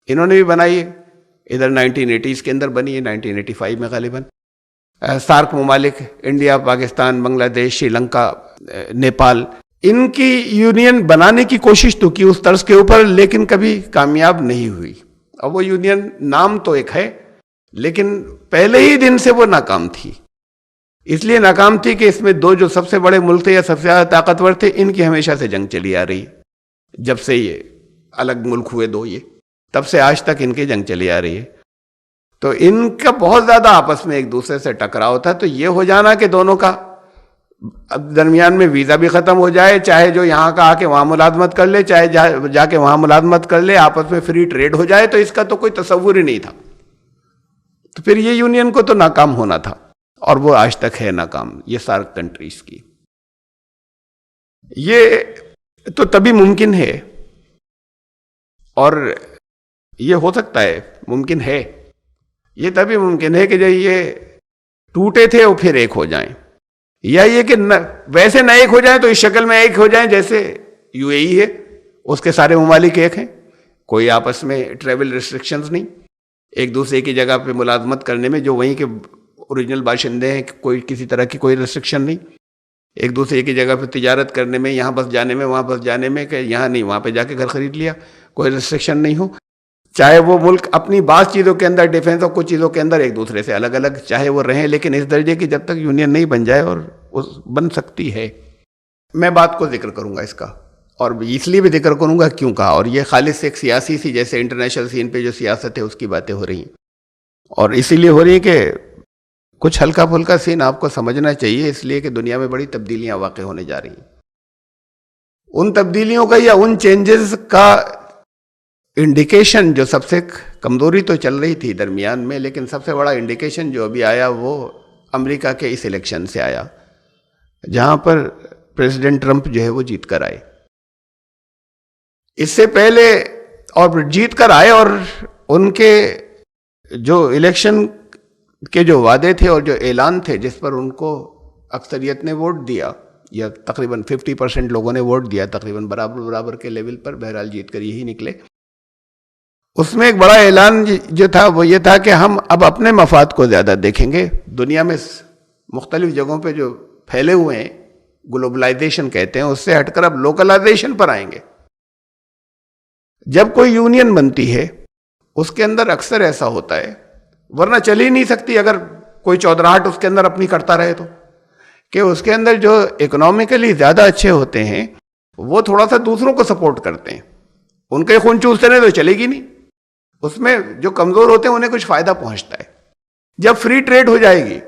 انہوں نے بھی بنائی ہے. ادھر 1980s کے اندر بنی ہے، 1985 میں غالباً. سارک ممالک، انڈیا، پاکستان، بنگلہ دیش، سری لنکا، نیپال، ان کی یونین بنانے کی کوشش تو کی اس طرز کے اوپر، لیکن کبھی کامیاب نہیں ہوئی. اور وہ یونین نام تو ایک ہے، لیکن پہلے ہی دن سے وہ ناکام تھی. اس لیے ناکام تھی کہ اس میں دو جو سب سے بڑے ملک تھے یا سب سے زیادہ طاقتور تھے، ان کی ہمیشہ سے جنگ چلی آ رہی. جب سے یہ الگ ملک ہوئے دو، یہ تب سے آج تک ان کی جنگ چلی آ رہی ہے. تو ان کا بہت زیادہ آپس میں ایک دوسرے سے ٹکراؤ تھا. تو یہ ہو جانا کہ دونوں کا درمیان میں ویزا بھی ختم ہو جائے، چاہے جو یہاں کا آ کے وہاں ملازمت کر لے، چاہے جا کے وہاں ملازمت کر لے، آپس میں فری ٹریڈ ہو جائے، تو اس کا تو کوئی تصور ہی نہیں تھا. تو پھر یہ یونین کو تو ناکام ہونا تھا، اور وہ آج تک ہے ناکام، یہ سارک کنٹریز کی. یہ تو تبھی ممکن ہے، اور یہ ہو سکتا ہے، ممکن ہے، یہ تبھی ممکن ہے کہ جب یہ ٹوٹے تھے وہ پھر ایک ہو جائیں، یا یہ کہ ویسے نہ ایک ہو جائیں تو اس شکل میں ایک ہو جائیں جیسے یو اے ای ہے، اس کے سارے ممالک ایک ہیں، کوئی آپس میں ٹریول ریسٹرکشنز نہیں، ایک دوسرے کی جگہ پہ ملازمت کرنے میں جو وہیں کے اوریجنل باشندے ہیں کوئی کسی طرح کی کوئی ریسٹرکشن نہیں، ایک دوسرے کی جگہ پہ تجارت کرنے میں، یہاں بس جانے میں، وہاں بس جانے میں، کہ یہاں نہیں وہاں پہ جا کے گھر خرید لیا، کوئی ریسٹرکشن نہیں ہو. چاہے وہ ملک اپنی بعض چیزوں کے اندر ڈیفینس اور کچھ چیزوں کے اندر ایک دوسرے سے الگ الگ چاہے وہ رہیں، لیکن اس درجے کی جب تک یونین نہیں بن جائے، اور بن سکتی ہے. میں بات کو ذکر کروں گا اس کا، اور اس لیے بھی ذکر کروں گا کیوں کہا، اور یہ خالص ایک سیاسی سی، جیسے انٹرنیشنل سین پہ جو سیاست ہے اس کی باتیں ہو رہی ہیں، اور اسی لیے ہو رہی ہیں کہ کچھ ہلکا پھلکا سین آپ کو سمجھنا چاہیے، اس لیے کہ دنیا میں بڑی تبدیلیاں واقع ہونے جا رہی ہیں. ان تبدیلیوں کا یا ان چینجز کا انڈیکیشن جو سب سے کمزوری تو چل رہی تھی درمیان میں، لیکن سب سے بڑا انڈیکیشن جو ابھی آیا وہ امریکہ کے اس الیکشن سے آیا، جہاں پر پریزیڈنٹ ٹرمپ جو ہے وہ جیت کر آئے. اس سے پہلے اور جیت کر آئے، اور ان کے جو الیکشن کے جو وعدے تھے اور جو اعلان تھے جس پر ان کو اکثریت نے ووٹ دیا، یا تقریباً 50% لوگوں نے ووٹ دیا، تقریباً برابر کے لیول پر، بہرحال جیت کر یہی نکلے. اس میں ایک بڑا اعلان جو تھا وہ یہ تھا کہ ہم اب اپنے مفاد کو زیادہ دیکھیں گے. دنیا میں مختلف جگہوں پہ جو پھیلے ہوئے ہیں، گلوبلائزیشن کہتے ہیں، اس سے ہٹ کر اب لوکلائزیشن پر آئیں گے. جب کوئی یونین بنتی ہے اس کے اندر اکثر ایسا ہوتا ہے، ورنہ چل ہی نہیں سکتی اگر کوئی چودراہٹ اس کے اندر اپنی کرتا رہے تو، کہ اس کے اندر جو اکنامکلی زیادہ اچھے ہوتے ہیں وہ تھوڑا سا دوسروں کو سپورٹ کرتے ہیں، ان کے خون چوستے رہے تو چلے گی نہیں. اس میں جو کمزور ہوتے ہیں انہیں کچھ فائدہ پہنچتا ہے. جب فری ٹریڈ ہو جائے گی،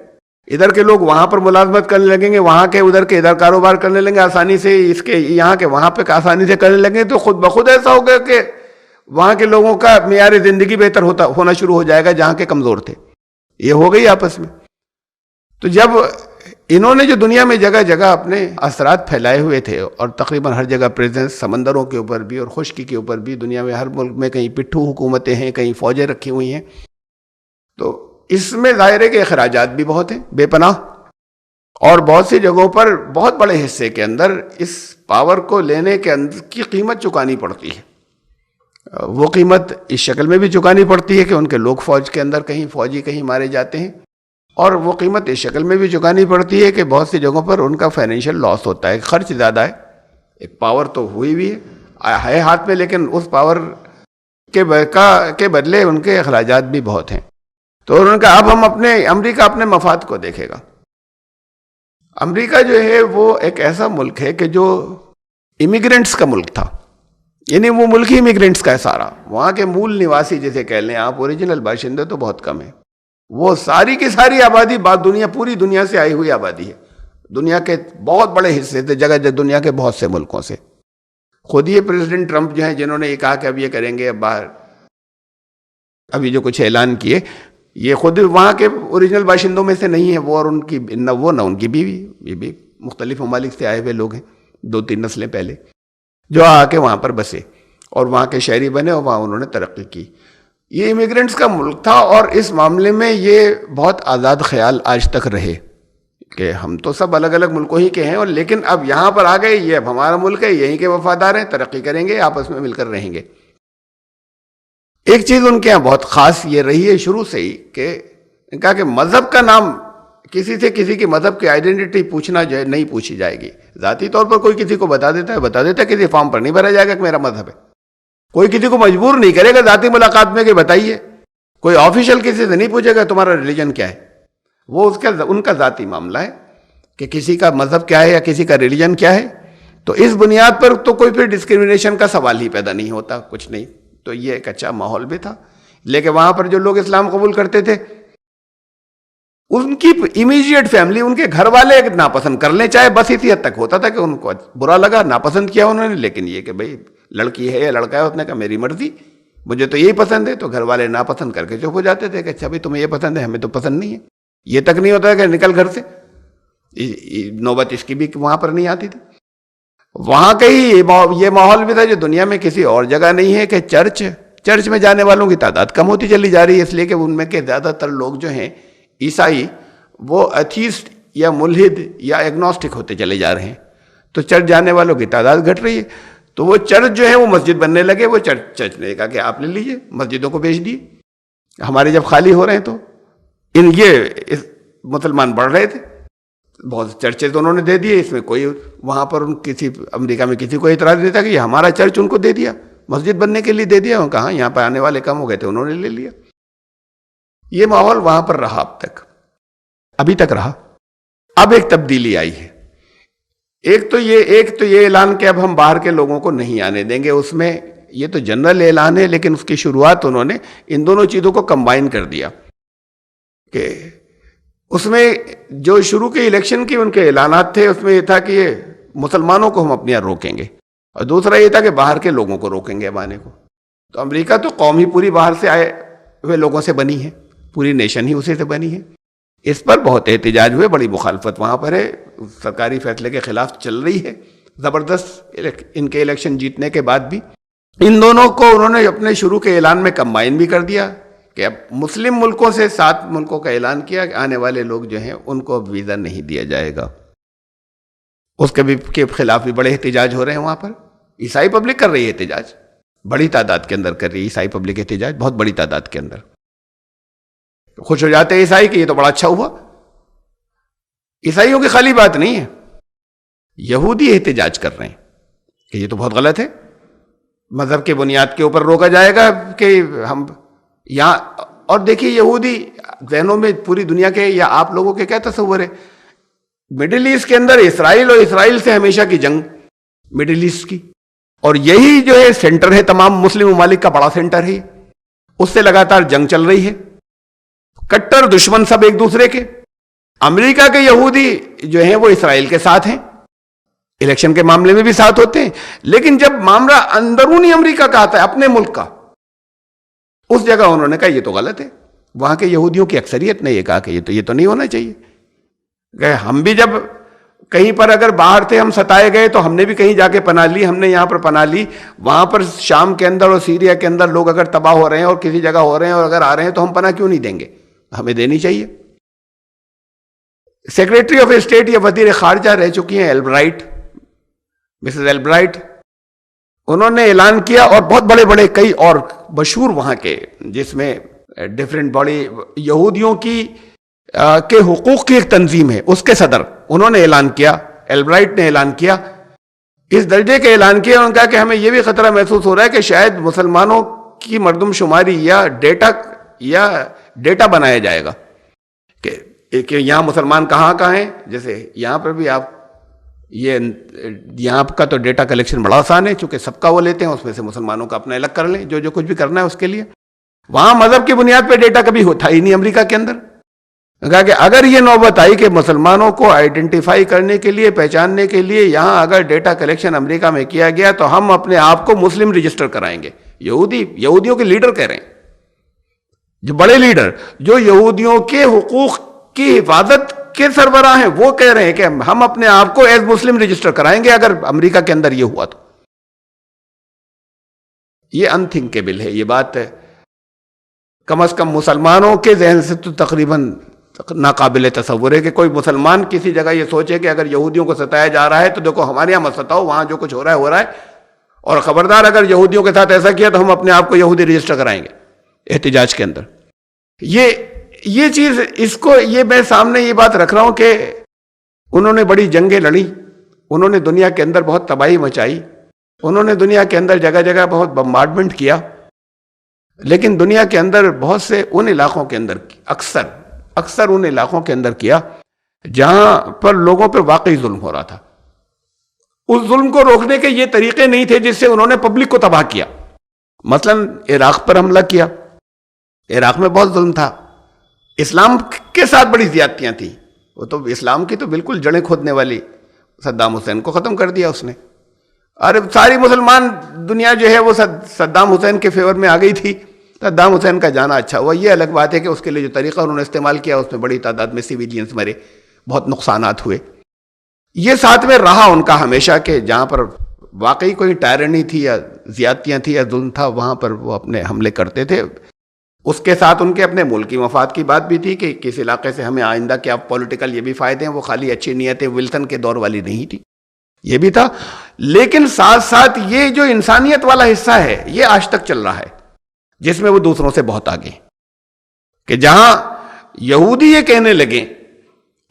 ادھر کے لوگ وہاں پر ملازمت کرنے لگیں گے، وہاں کے ادھر کے ادھر کاروبار کرنے لگیں گے آسانی سے، اس کے یہاں کے وہاں پہ آسانی سے کرنے لگیں گے، تو خود بخود ایسا ہوگا کہ وہاں کے لوگوں کا معیار زندگی بہتر ہونا شروع ہو جائے گا جہاں کے کمزور تھے. یہ ہو گئی آپس میں. تو جب انہوں نے جو دنیا میں جگہ جگہ اپنے اثرات پھیلائے ہوئے تھے، اور تقریباً ہر جگہ پریزنس، سمندروں کے اوپر بھی اور خشکی کے اوپر بھی، دنیا میں ہر ملک میں کہیں پٹھو حکومتیں ہیں، کہیں فوجیں رکھی ہوئی ہیں، تو اس میں ظاہر ہے کہ اخراجات بھی بہت ہیں بے پناہ، اور بہت سی جگہوں پر بہت بڑے حصے کے اندر اس پاور کو لینے کے اندر کی قیمت چکانی پڑتی ہے. وہ قیمت اس شکل میں بھی چکانی پڑتی ہے کہ ان کے لوگ فوج کے اندر کہیں فوجی کہیں مارے جاتے ہیں، اور وہ قیمت اس شکل میں بھی چکانی پڑتی ہے کہ بہت سی جگہوں پر ان کا فائنینشیل لاس ہوتا ہے، خرچ زیادہ ہے. ایک پاور تو ہوئی بھی ہے ہاتھ میں، لیکن اس پاور کے بدلے ان کے اخراجات بھی بہت ہیں. تو انہوں نے کہا اب ہم امریکہ اپنے مفاد کو دیکھے گا. امریکہ جو ہے وہ ایک ایسا ملک ہے کہ جو امیگرینٹس کا ملک تھا، یعنی وہ ملک ہی امیگرینٹس کا ہے سارا. وہاں کے مول نواسی جسے کہہ لیں آپ، اوریجنل باشندے تو بہت کم ہیں. وہ ساری کی ساری آبادی پوری دنیا سے آئی ہوئی آبادی ہے. دنیا کے بہت بڑے حصے تھے، جگہ دنیا کے بہت سے ملکوں سے. خود یہ پریزیڈنٹ ٹرمپ جو ہیں، جنہوں نے یہ کہا کہ اب یہ کریں گے، اب باہر ابھی جو کچھ اعلان کیے، یہ خود وہاں کے اوریجنل باشندوں میں سے نہیں ہے. وہ اور ان کی نہ ان کی بیوی، یہ بھی مختلف ممالک سے آئے ہوئے لوگ ہیں، 2-3 نسلیں پہلے جو آ کے وہاں پر بسے اور وہاں کے شہری بنے اور وہاں انہوں نے ترقی کی. یہ امیگرینٹس کا ملک تھا، اور اس معاملے میں یہ بہت آزاد خیال آج تک رہے کہ ہم تو سب الگ الگ ملکوں ہی کے ہیں، اور لیکن اب یہاں پر آ گئے، یہ اب ہمارا ملک ہے، یہیں کے وفادار ہیں، ترقی کریں گے، آپس میں مل کر رہیں گے. ایک چیز ان کے یہاں بہت خاص یہ رہی ہے شروع سے ہی کہ کہا کہ مذہب کا نام کسی سے کسی کی مذہب کی آئیڈینٹی پوچھنا جو ہے نہیں پوچھی جائے گی. ذاتی طور پر کوئی کسی کو بتا دیتا ہے، کسی فارم پر نہیں بھرا جائے گا کہ میرا مذہب ہے. کوئی کسی کو مجبور نہیں کرے گا ذاتی ملاقات میں کہ بتائیے. کوئی آفیشل کسی سے نہیں پوچھے گا تمہارا ریلیجن کیا ہے. وہ ان کا ذاتی معاملہ ہے کہ کسی کا مذہب کیا ہے یا کسی کا ریلیجن کیا ہے. تو اس بنیاد پر تو کوئی پھر ڈسکرمنیشن کا سوال ہی پیدا نہیں ہوتا، کچھ نہیں. تو یہ ایک اچھا ماحول بھی تھا. لیکن وہاں پر جو لوگ اسلام قبول کرتے تھے، ان کی امیجیٹ فیملی، ان کے گھر والے ناپسند کر لیں چاہے، بس اسی حد تک ہوتا تھا کہ ان کو برا لگا، ناپسند کیا انہوں نے. لیکن یہ کہ بھئی لڑکی ہے یا لڑکا ہے، اس نے کہا میری مرضی، مجھے تو یہی پسند ہے. تو گھر والے ناپسند کر کے چپ ہو جاتے تھے کہ اچھا بھئی تمہیں یہ پسند ہے، ہمیں تو پسند نہیں ہے. یہ تک نہیں ہوتا ہے کہ نکل گھر سے. نوبت اس کی بھی وہاں پر نہیں آتی تھی. وہاں کا ہی یہ ماحول بھی تھا جو دنیا میں کسی اور جگہ نہیں ہے کہ چرچ میں جانے والوں کی تعداد کم ہوتی چلی جا رہی ہے، اس لیے کہ ان میں کے زیادہ تر لوگ جو ہیں عیسائی، وہ ایتھیسٹ یا ملحد یا ایگنوسٹک ہوتے چلے جا رہے ہیں. تو چرچ جانے والوں کی تعداد گھٹ رہی ہے. تو وہ چرچ جو ہے وہ مسجد بننے لگے. وہ چرچ نے کہا کہ آپ لے لیجئے، مسجدوں کو بیچ دیے. ہمارے جب خالی ہو رہے ہیں تو یہ مسلمان بڑھ رہے تھے، بہت چرچیں تو انہوں نے دے دیے. اس میں کوئی وہاں پر امریکہ میں کسی کو اعتراض نہیں تھا کہ یہ ہمارا چرچ ان کو دے دیا، مسجد بننے کے لیے دے دیا. وہ کہاں، یہاں پہ آنے والے کم ہو گئے تھے، انہوں نے لے لیا. یہ ماحول وہاں پر رہا ابھی تک رہا. اب ایک تبدیلی آئی ہے. ایک تو یہ اعلان کہ اب ہم باہر کے لوگوں کو نہیں آنے دیں گے. اس میں یہ تو جنرل اعلان ہے، لیکن اس کی شروعات انہوں نے ان دونوں چیزوں کو کمبائن کر دیا کہ اس میں جو شروع کے الیکشن کی ان کے اعلانات تھے، اس میں یہ تھا کہ یہ مسلمانوں کو ہم اپنے یہاں روکیں گے، اور دوسرا یہ تھا کہ باہر کے لوگوں کو روکیں گے اب آنے کو. تو امریکہ تو قوم ہی پوری باہر سے آئے ہوئے لوگوں سے بنی ہے، پوری نیشن ہی اسی سے بنی ہے. اس پر بہت احتجاج ہوئے، بڑی مخالفت وہاں پر ہے، سرکاری فیصلے کے خلاف چل رہی ہے زبردست. ان کے الیکشن جیتنے کے بعد بھی ان دونوں کو انہوں نے اپنے شروع کے اعلان میں کمبائن بھی کر دیا کہ اب مسلم ملکوں سے 7 ملکوں کا اعلان کیا کہ آنے والے لوگ جو ہیں ان کو اب ویزا نہیں دیا جائے گا. اس کے خلاف بھی بڑے احتجاج ہو رہے ہیں وہاں پر. عیسائی پبلک کر رہی ہے احتجاج، بڑی تعداد کے اندر کر رہی ہے عیسائی پبلک احتجاج، بہت بڑی تعداد کے اندر. خوش ہو جاتے ہیں عیسائی کہ یہ تو بڑا اچھا ہوا. عیسائیوں کی خالی بات نہیں ہے، یہودی احتجاج کر رہے ہیں کہ یہ تو بہت غلط ہے، مذہب کے بنیاد کے اوپر روکا جائے گا کہ ہم یہاں. اور دیکھیے یہودی ذہنوں میں پوری دنیا کے یا آپ لوگوں کے کیا تصور ہے؟ مڈل ایسٹ کے اندر اسرائیل اور اسرائیل سے ہمیشہ کی جنگ مڈل ایسٹ کی، اور یہی جو ہے سینٹر ہے تمام مسلم ممالک کا، بڑا سینٹر ہے. اس سے لگاتار جنگ چل رہی ہے، کٹر دشمن سب ایک دوسرے کے. امریکہ کے یہودی جو ہیں وہ اسرائیل کے ساتھ ہیں، الیکشن کے معاملے میں بھی ساتھ ہوتے ہیں. لیکن جب معاملہ اندرونی امریکہ کا آتا ہے، اپنے ملک کا، اس جگہ انہوں نے کہا یہ تو غلط ہے. وہاں کے یہودیوں کی اکثریت نے یہ کہا کہ یہ تو نہیں ہونا چاہیے. کہ ہم بھی جب کہیں پر اگر باہر تھے، ہم ستائے گئے تو ہم نے بھی کہیں جا کے پناہ لی، ہم نے یہاں پر پناہ لی. وہاں پر شام کے اندر اور سیریا کے اندر لوگ اگر تباہ ہو رہے ہیں اور کسی جگہ ہو رہے ہیں اور اگر آ رہے ہیں تو ہم پناہ کیوں نہیں دیں گے؟ ہمیں دینی چاہیے. سیکریٹری آف اسٹیٹ یا وزیر خارجہ رہ چکی ہیں البرائٹ، مسز البرائٹ، انہوں نے اعلان کیا، اور بہت بڑے بڑے کئی اور مشہور وہاں کے، جس میں ڈفرینٹ بڑی یہودیوں کی کے حقوق کی ایک تنظیم ہے، اس کے صدر، انہوں نے اعلان کیا، البرائٹ نے اعلان کیا، اس درجے کے اعلان کیا، انہوں نے کہا کہ ہمیں یہ بھی خطرہ محسوس ہو رہا ہے کہ شاید مسلمانوں کی مردم شماری یا ڈیٹا بنایا جائے گا کہ یہاں مسلمان کہاں ہیں. جیسے یہاں پر بھی آپ یہاں کا تو ڈیٹا کلیکشن بڑا آسان ہے، چونکہ سب کا وہ لیتے ہیں، اس میں سے مسلمانوں کا اپنا الگ کر لیں جو کچھ بھی کرنا ہے اس کے لیے. وہاں مذہب کی بنیاد پہ ڈیٹا کبھی ہوتا ہی نہیں امریکہ کے اندر. کہا کہ اگر یہ نوبت آئی کہ مسلمانوں کو آئیڈینٹیفائی کرنے کے لیے، پہچاننے کے لیے یہاں اگر ڈیٹا کلیکشن امریکہ میں کیا گیا تو ہم اپنے آپ کو مسلم رجسٹر کرائیں گے. یہودیوں کے لیڈر کہہ رہے ہیں، جو بڑے لیڈر جو یہودیوں کے حقوق کی حفاظت کے سربراہ ہیں، وہ کہہ رہے ہیں کہ ہم اپنے آپ کو ایز مسلم رجسٹر کرائیں گے اگر امریکہ کے اندر یہ ہوا تو. یہ انتھنکیبل ہے، یہ بات ہے کم از کم مسلمانوں کے ذہن سے تو تقریباً ناقابل تصور ہے کہ کوئی مسلمان کسی جگہ یہ سوچے کہ اگر یہودیوں کو ستایا جا رہا ہے تو دیکھو ہمارے یہاں مت ستاؤ، وہاں جو کچھ ہو رہا ہے، اور خبردار اگر یہودیوں کے ساتھ ایسا کیا تو ہم اپنے آپ کو یہودی رجسٹر کرائیں گے احتجاج کے اندر. یہ چیز، اس کو یہ میں سامنے یہ بات رکھ رہا ہوں کہ انہوں نے بڑی جنگیں لڑی، انہوں نے دنیا کے اندر بہت تباہی مچائی، انہوں نے دنیا کے اندر جگہ جگہ بہت بمبارڈمنٹ کیا، لیکن دنیا کے اندر بہت سے ان علاقوں کے اندر اکثر ان علاقوں کے اندر کیا جہاں پر لوگوں پر واقعی ظلم ہو رہا تھا. اس ظلم کو روکنے کے یہ طریقے نہیں تھے جس سے انہوں نے پبلک کو تباہ کیا. مثلا عراق پر حملہ کیا، عراق میں بہت ظلم تھا، اسلام کے ساتھ بڑی زیادتیاں تھیں. وہ تو اسلام کی تو بالکل جڑیں کھودنے والی، صدام حسین کو ختم کر دیا اس نے، اور ساری مسلمان دنیا جو ہے وہ صدام حسین کے فیور میں آ گئی تھی. صدام حسین کا جانا اچھا ہوا. یہ الگ بات ہے کہ اس کے لیے جو طریقہ انہوں نے استعمال کیا اس میں بڑی تعداد میں سیویلینز مرے، بہت نقصانات ہوئے. یہ ساتھ میں رہا ان کا ہمیشہ کہ جہاں پر واقعی کوئی ٹائرنی تھی یا زیادتیاں تھی یا ظلم تھا وہاں پر وہ اپنے حملے کرتے تھے. اس کے ساتھ ان کے اپنے ملکی مفاد کی بات بھی تھی کہ کس علاقے سے ہمیں آئندہ کیا پولیٹیکل یہ بھی فائدے ہیں. وہ خالی اچھی نیتیں ولسن کے دور والی نہیں تھی، یہ بھی تھا. لیکن ساتھ ساتھ یہ جو انسانیت والا حصہ ہے یہ آج تک چل رہا ہے، جس میں وہ دوسروں سے بہت آگے. کہ جہاں یہودی یہ کہنے لگے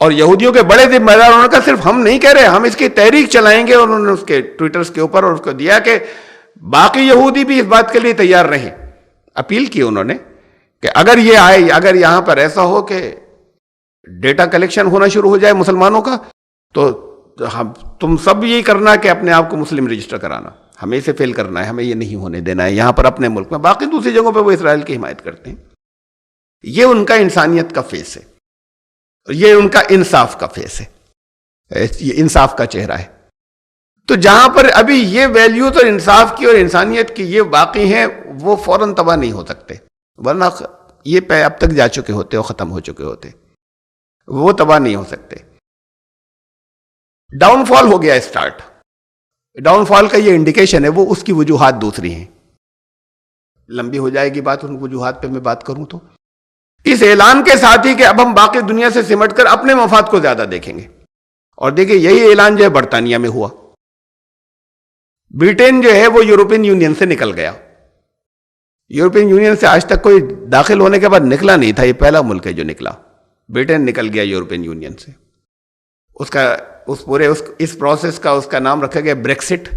اور یہودیوں کے بڑے ذمہ دار، انہوں نے کہا صرف ہم نہیں کہہ رہے، ہم اس کی تحریک چلائیں گے. اور انہوں نے اس کے ٹویٹرز کے اوپر اور اس کو دیا کہ باقی یہودی بھی اس بات کے لیے تیار رہیں. اپیل کی انہوں نے کہ اگر یہ آئے، اگر یہاں پر ایسا ہو کہ ڈیٹا کلیکشن ہونا شروع ہو جائے مسلمانوں کا، تو تم سب یہی کرنا کہ اپنے آپ کو مسلم رجسٹر کرانا، ہمیں اسے فیل کرنا ہے، ہمیں یہ نہیں ہونے دینا ہے یہاں پر اپنے ملک میں. باقی دوسری جگہوں پہ وہ اسرائیل کی حمایت کرتے ہیں. یہ ان کا انسانیت کا فیس ہے، یہ ان کا انصاف کا فیس ہے، یہ انصاف کا چہرہ ہے. تو جہاں پر ابھی یہ ویلیوز اور انصاف کی اور انسانیت کی یہ باقی ہیں، وہ فوراً تباہ نہیں ہو سکتے، ورنہ یہ پہ اب تک جا چکے ہوتے اور ختم ہو چکے ہوتے. وہ تباہ نہیں ہو سکتے. ڈاؤن فال ہو گیا اسٹارٹ. ڈاؤن فال کا یہ انڈیکیشن ہے، وہ اس کی وجوہات دوسری ہیں، لمبی ہو جائے گی بات ان وجوہات پہ میں بات کروں تو. اس اعلان کے ساتھ ہی کہ اب ہم باقی دنیا سے سمٹ کر اپنے مفاد کو زیادہ دیکھیں گے. اور دیکھیں یہی اعلان جو ہے برطانیہ میں ہوا. برٹین جو ہے وہ یورپین یونین سے نکل گیا. یورپین یونین سے آج تک کوئی داخل ہونے کے بعد نکلا نہیں تھا، یہ پہلا ملک ہے جو نکلا. برٹین نکل گیا یورپین یونین سے. اس پروسیس کا اس کا نام رکھا گیا بریکسٹ.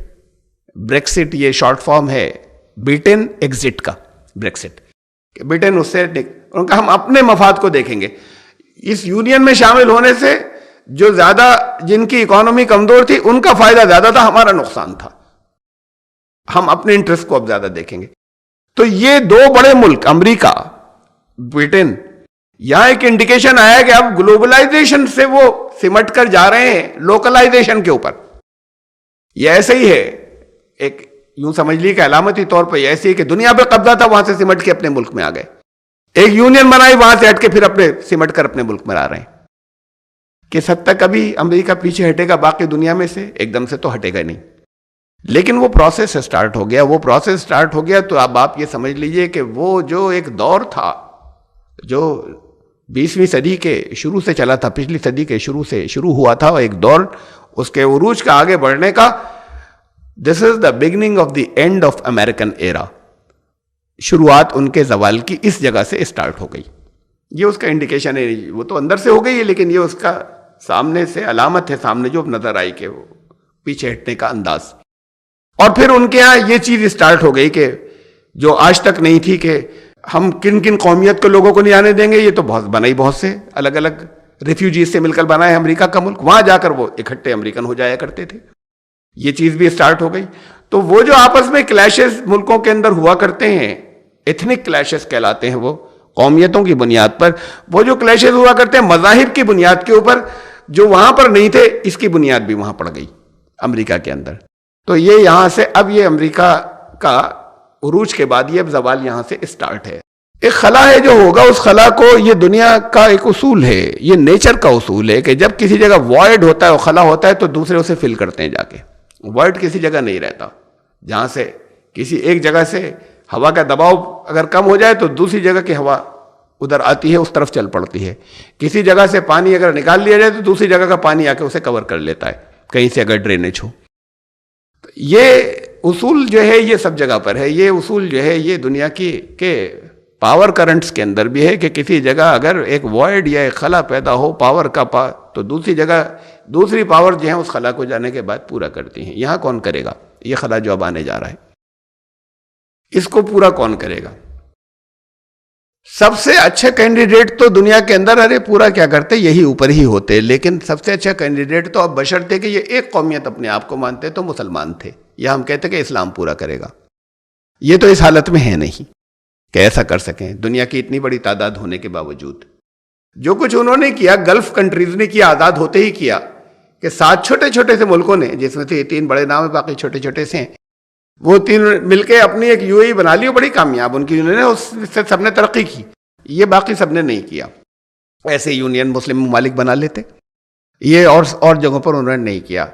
بریکسٹ یہ شارٹ فارم ہے برٹین ایگزٹ کا، بریکسٹ. برٹین اس سے ان کا ہم اپنے مفاد کو دیکھیں گے. اس یونین میں شامل ہونے سے جو زیادہ جن کی اکانومی کمزور تھی ان کا فائدہ زیادہ تھا، ہمارا نقصان تھا. ہم اپنے انٹرسٹ کو اب زیادہ دیکھیں گے. تو یہ دو بڑے ملک امریکہ، برٹین، یہاں ایک انڈیکیشن آیا کہ اب گلوبلائزیشن سے وہ سمٹ کر جا رہے ہیں لوکلائزیشن کے اوپر. یہ ایسے ہی ہے، ایک یوں سمجھ لی کہ علامتی طور پہ یہ ایسی ہے کہ دنیا پہ قبضہ تھا، وہاں سے سمٹ کے اپنے ملک میں آ گئے. ایک یونین بنائی، وہاں سے ہٹ کے پھر اپنے سمٹ کر اپنے ملک میں آ رہے ہیں. کس حد تک ابھی امریکہ پیچھے ہٹے گا باقی دنیا میں سے؟ ایک دم سے تو ہٹے گا نہیں، لیکن وہ پروسیس سٹارٹ ہو گیا. وہ پروسیس سٹارٹ ہو گیا تو اب آپ یہ سمجھ لیجئے کہ وہ جو ایک دور تھا جو 20ویں صدی کے شروع سے چلا تھا، پچھلی صدی کے شروع سے شروع ہوا تھا ایک دور، اس کے عروج کا آگے بڑھنے کا. This is the beginning of the end of American era. شروعات ان کے زوال کی اس جگہ سے اسٹارٹ ہو گئی. یہ اس کا انڈیکیشن ہے، وہ تو اندر سے ہو گئی ہے، لیکن یہ اس کا سامنے سے علامت ہے، سامنے جو نظر آئی کہ وہ پیچھے ہٹنے کا انداز. اور پھر ان کے یہاں یہ چیز اسٹارٹ ہو گئی کہ جو آج تک نہیں تھی کہ ہم کن کن قومیت کے لوگوں کو نہیں آنے دیں گے، یہ تو بہت سے الگ الگ ریفیوجیز سے مل کر بنا ہے امریکہ کا ملک، وہاں جا کر وہ اکٹھے امریکن ہو جایا کرتے تھے. یہ چیز بھی اسٹارٹ ہو گئی. تو وہ جو آپس میں کلیشز ملکوں کے اندر ہوا کرتے ہیں، ایتھنک کلیشز کہلاتے ہیں، وہ قومیتوں کی بنیاد پر وہ جو کلیشز ہوا کرتے ہیں مذاہب کی بنیاد کے اوپر، جو وہاں پر نہیں تھے، اس کی بنیاد بھی وہاں پڑ گئی امریکہ کے اندر. تو یہ یہاں سے اب یہ امریکہ کا عروج کے بعد یہ اب زوال یہاں سے اسٹارٹ ہے. ایک خلا ہے جو ہوگا، اس خلا کو یہ دنیا کا ایک اصول ہے، یہ نیچر کا اصول ہے کہ جب کسی جگہ وائڈ ہوتا ہے اور خلا ہوتا ہے تو دوسرے اسے فل کرتے ہیں جا کے. وائڈ کسی جگہ نہیں رہتا، جہاں سے کسی ایک جگہ سے ہوا کا دباؤ اگر کم ہو جائے تو دوسری جگہ کی ہوا ادھر آتی ہے، اس طرف چل پڑتی ہے. کسی جگہ سے پانی اگر نکال لیا جائے تو دوسری جگہ کا پانی آ کے اسے کور کر لیتا ہے، کہیں سے اگر ڈرینیج ہو. یہ اصول جو ہے یہ سب جگہ پر ہے. یہ اصول جو ہے یہ دنیا کی کے پاور کرنٹس کے اندر بھی ہے کہ کسی جگہ اگر ایک وائڈ یا ایک خلا پیدا ہو پاور کا تو دوسری جگہ دوسری پاور جو ہے اس خلا کو جانے کے بعد پورا کرتی ہیں. یہاں کون کرے گا؟ یہ خلا جو اب آنے جا رہا ہے اس کو پورا کون کرے گا؟ سب سے اچھے کینڈیڈیٹ تو دنیا کے اندر ارے پورا کیا کرتے، یہی اوپر ہی ہوتے، لیکن سب سے اچھا کینڈیڈیٹ تو اب بشرطے کہ یہ ایک قومیت اپنے آپ کو مانتے تو مسلمان تھے، یا ہم کہتے کہ اسلام پورا کرے گا. یہ تو اس حالت میں ہے نہیں کہ ایسا کر سکیں. دنیا کی اتنی بڑی تعداد ہونے کے باوجود جو کچھ انہوں نے کیا، گلف کنٹریز نے کیا، آزاد ہوتے ہی کیا کہ 7 چھوٹے چھوٹے سے ملکوں نے، جس میں سے 3 بڑے نام ہیں باقی چھوٹے چھوٹے سے ہیں، وہ 3 مل کے اپنی ایک یو اے بنا لی، بڑی کامیاب ان کی، انہوں نے اس سے سب نے ترقی کی. یہ باقی سب نے نہیں کیا. ایسے یونین مسلم ممالک بنا لیتے، یہ اور جگہوں پر انہوں نے نہیں کیا.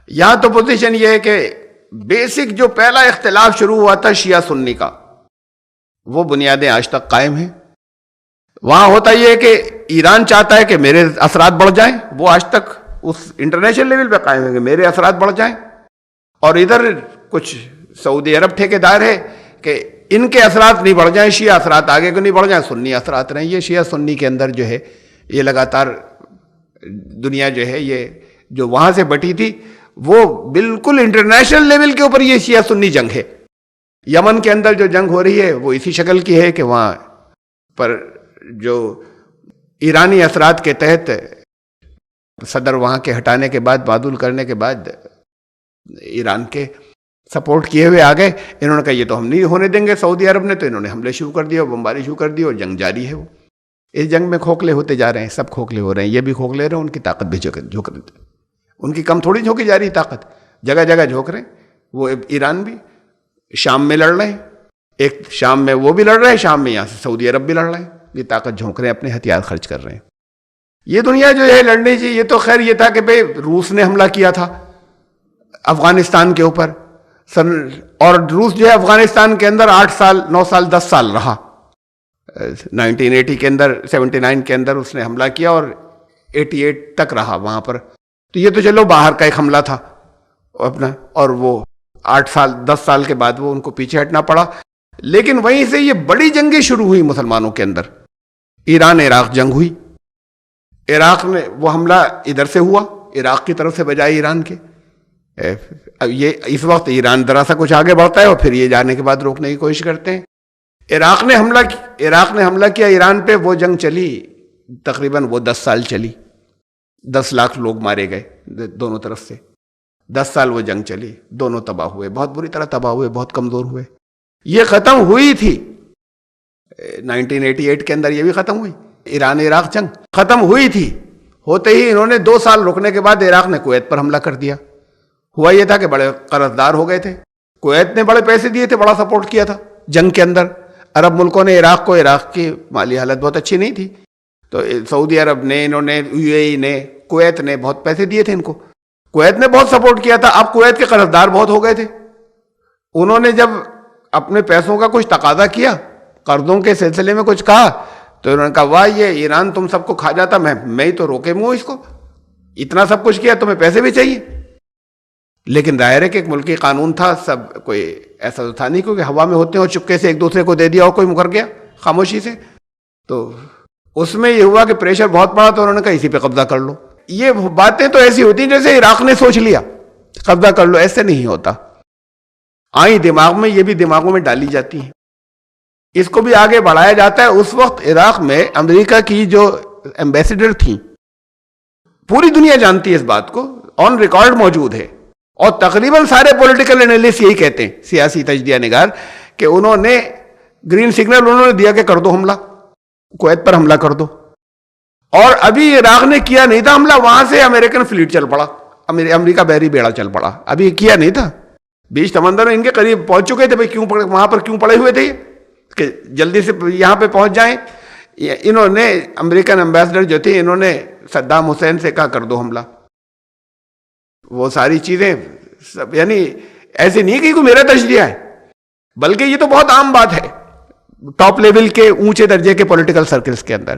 یہاں تو پوزیشن یہ ہے کہ بیسک جو پہلا اختلاف شروع ہوا تھا شیعہ سنی کا، وہ بنیادیں آج تک قائم ہیں. وہاں ہوتا یہ ہے کہ ایران چاہتا ہے کہ میرے اثرات بڑھ جائیں، وہ آج تک اس انٹرنیشنل لیول پہ قائم ہے کہ میرے اثرات بڑھ جائیں. اور ادھر کچھ سعودی عرب ٹھیکیدار ہے کہ ان کے اثرات نہیں بڑھ جائیں، شیعہ اثرات آگے کو نہیں بڑھ جائیں، سنی اثرات رہیں. یہ شیعہ سنی کے اندر جو ہے یہ لگاتار دنیا جو ہے یہ جو وہاں سے بٹی تھی وہ بالکل انٹرنیشنل لیول کے اوپر یہ شیعہ سنی جنگ ہے. یمن کے اندر جو جنگ ہو رہی ہے وہ اسی شکل کی ہے کہ وہاں پر جو ایرانی اثرات کے تحت صدر وہاں کے ہٹانے کے بعد، معدول کرنے کے بعد ایران کے سپورٹ کیے ہوئے آگئے. انہوں نے کہا یہ تو ہم نہیں ہونے دیں گے سعودی عرب نے، تو انہوں نے حملے شروع کر دیے، بمباری شروع کر دی، اور جنگ جاری ہے. وہ اس جنگ میں کھوکھلے ہوتے جا رہے ہیں، سب کھوکھلے ہو رہے ہیں. یہ بھی کھوکھلے رہے ہیں، ان کی طاقت بھی جھک رہی، ان کی کم تھوڑی جھوکی جا رہی طاقت، جگہ جگہ جھوک رہے ہیں. وہ ایران بھی شام میں لڑ رہے ہیں، ایک شام میں وہ بھی لڑ رہے ہیں، شام میں یہاں سے سعودی عرب بھی لڑ رہے ہیں. یہ طاقت جھونک رہے ہیں، اپنے ہتھیار خرچ کر رہے ہیں. یہ دنیا جو ہے لڑنے چاہیے. یہ تو خیر یہ تھا کہ بھئی روس نے حملہ کیا تھا افغانستان کے اوپر، اور روس جو ہے افغانستان کے اندر 8 سال 9 سال 10 سال رہا. 1980 کے اندر 79 کے اندر اس نے حملہ کیا اور 88 تک رہا وہاں پر. تو یہ تو چلو باہر کا ایک حملہ تھا اپنا، اور وہ 8 سال 10 سال کے بعد وہ ان کو پیچھے ہٹنا پڑا. لیکن وہیں سے یہ بڑی جنگیں شروع ہوئی مسلمانوں کے اندر. ایران عراق جنگ ہوئی، عراق میں وہ حملہ ادھر سے ہوا، عراق کی طرف سے بجائے ایران کے. اب یہ اس وقت ایران ذرا سا کچھ آگے بڑھتا ہے اور پھر یہ جانے کے بعد روکنے کی کوشش کرتے ہیں. عراق نے حملہ کیا ایران پہ. وہ جنگ چلی تقریباً وہ 10 سال چلی، 10 لاکھ لوگ مارے گئے دونوں طرف سے. 10 سال وہ جنگ چلی، دونوں تباہ ہوئے، بہت بری طرح تباہ ہوئے، بہت کمزور ہوئے. یہ ختم ہوئی تھی 1988 کے اندر، یہ بھی ختم ہوئی. ایران عراق جنگ ختم ہوئی تھی، ہوتے ہی انہوں نے 2 سال رکنے کے بعد عراق نے کویت پر حملہ کر دیا. ہوا یہ تھا کہ بڑے قرض دار ہو گئے تھے، کویت نے بڑے پیسے دیے تھے، بڑا سپورٹ کیا تھا جنگ کے اندر. عرب ملکوں نے عراق کو، عراق کی مالی حالت بہت اچھی نہیں تھی، تو سعودی عرب نے، انہوں نے، یو اے ای نے، کویت نے بہت پیسے دیے تھے ان کو. کویت نے بہت سپورٹ کیا تھا. اب کویت کے قرض دار بہت ہو گئے تھے. انہوں نے جب اپنے پیسوں کا کچھ تقاضا کیا، قرضوں کے سلسلے میں کچھ کہا، تو انہوں نے کہا واہ یہ ایران تم سب کو کھا جاتا، میں ہی تو روکے منہ اس کو، اتنا سب کچھ کیا، تمہیں پیسے بھی چاہیے. لیکن ظاہر ہے کہ ایک ملکی قانون تھا، سب کوئی ایسا تو تھا نہیں کیونکہ ہوا میں ہوتے ہیں اور چپکے سے ایک دوسرے کو دے دیا اور کوئی مکر گیا خاموشی سے. تو اس میں یہ ہوا کہ پریشر بہت پڑا تو انہوں نے کہا اسی پہ قبضہ کر لو. یہ باتیں تو ایسی ہوتی ہیں جیسے عراق نے سوچ لیا قبضہ کر لو. ایسے نہیں ہوتا. آئی دماغ میں، یہ بھی دماغوں میں ڈالی جاتی ہیں، اس کو بھی آگے بڑھایا جاتا ہے. اس وقت عراق میں امریکہ کی جو ایمبیسڈر تھیں، پوری دنیا جانتی ہے اس بات کو، آن ریکارڈ موجود ہے، اور تقریباً سارے پولیٹیکل انالیسٹ یہی کہتے ہیں، سیاسی تجزیہ نگار، کہ انہوں نے گرین سگنل انہوں نے دیا کہ کر دو حملہ، کویت پر حملہ کر دو. اور ابھی عراق نے کیا نہیں تھا حملہ، وہاں سے امریکن فلیٹ چل پڑا، امریکہ بحری بیڑا چل پڑا. ابھی کیا نہیں تھا، بیچ سمندر میں ان کے قریب پہنچ چکے تھے. بھائی کیوں وہاں پر کیوں پڑے ہوئے تھے کہ جلدی سے یہاں پہ پہنچ جائیں. انہوں نے امریکن ایمبیسڈر جو تھے، انہوں نے صدام حسین سے کہا کر دو حملہ. وہ ساری چیزیں یعنی ایسے نہیں کہ کوئی میرا تجزیہ ہے، بلکہ یہ تو بہت عام بات ہے ٹاپ لیول کے اونچے درجے کے پولیٹیکل سرکلز کے اندر،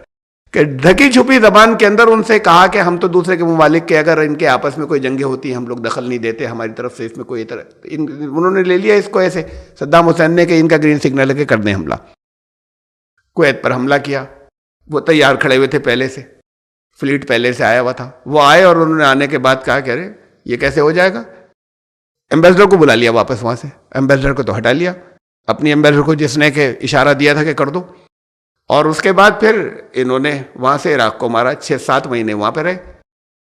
کہ ڈھکی چھپی زبان کے اندر ان سے کہا کہ ہم تو دوسرے کے ممالک کے اگر ان کے آپس میں کوئی جنگیں ہوتی ہیں ہم لوگ دخل نہیں دیتے، ہماری طرف سے اس میں کوئی طرح. انہوں نے لے لیا اس کو ایسے صدام حسین نے کہ ان کا گرین سگنل ہے کہ کر دیں حملہ. کویت پر حملہ کیا. وہ تیار کھڑے ہوئے تھے پہلے سے، فلیٹ پہلے سے آیا ہوا تھا. وہ آئے اور انہوں نے آنے کے بعد کہا کہ ارے یہ کیسے ہو جائے گا. ایمبیسڈر کو بلا لیا واپس وہاں سے، ایمبیسڈر کو تو ہٹا لیا، اپنی ایمبیسڈر کو جس نے کہ اشارہ دیا تھا کہ کر دو. اور اس کے بعد پھر انہوں نے وہاں سے عراق کو مارا. 6-7 مہینے وہاں پہ رہے.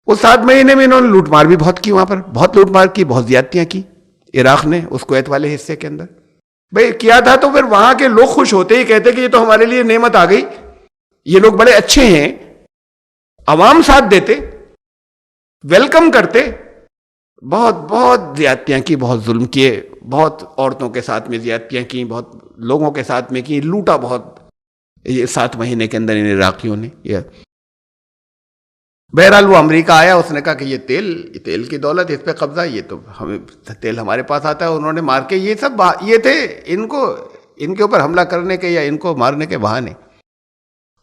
اس 7 مہینے میں انہوں نے لوٹ مار بھی بہت کی، وہاں پر بہت لوٹ مار کی، بہت زیادتیاں کی عراق نے اس کویت والے حصے کے اندر. بھئی کیا تھا تو پھر وہاں کے لوگ خوش ہوتے ہی کہتے کہ یہ تو ہمارے لیے نعمت آ گئی، یہ لوگ بڑے اچھے ہیں. عوام ساتھ دیتے، ویلکم کرتے. بہت بہت زیادتیاں کی، بہت ظلم کیے، بہت عورتوں کے ساتھ میں زیادتیاں کی، بہت لوگوں کے ساتھ میں کی، لوٹا بہت یہ 7 مہینے کے اندر ان عراقیوں نے. بہرحال وہ امریکہ آیا، اس نے کہا کہ یہ تیل کی دولت، اس پہ قبضہ، یہ تو ہمیں تیل ہمارے پاس آتا ہے. انہوں نے مار کے، یہ سب یہ تھے ان کے اوپر حملہ کرنے کے یا ان کو مارنے کے بہانے،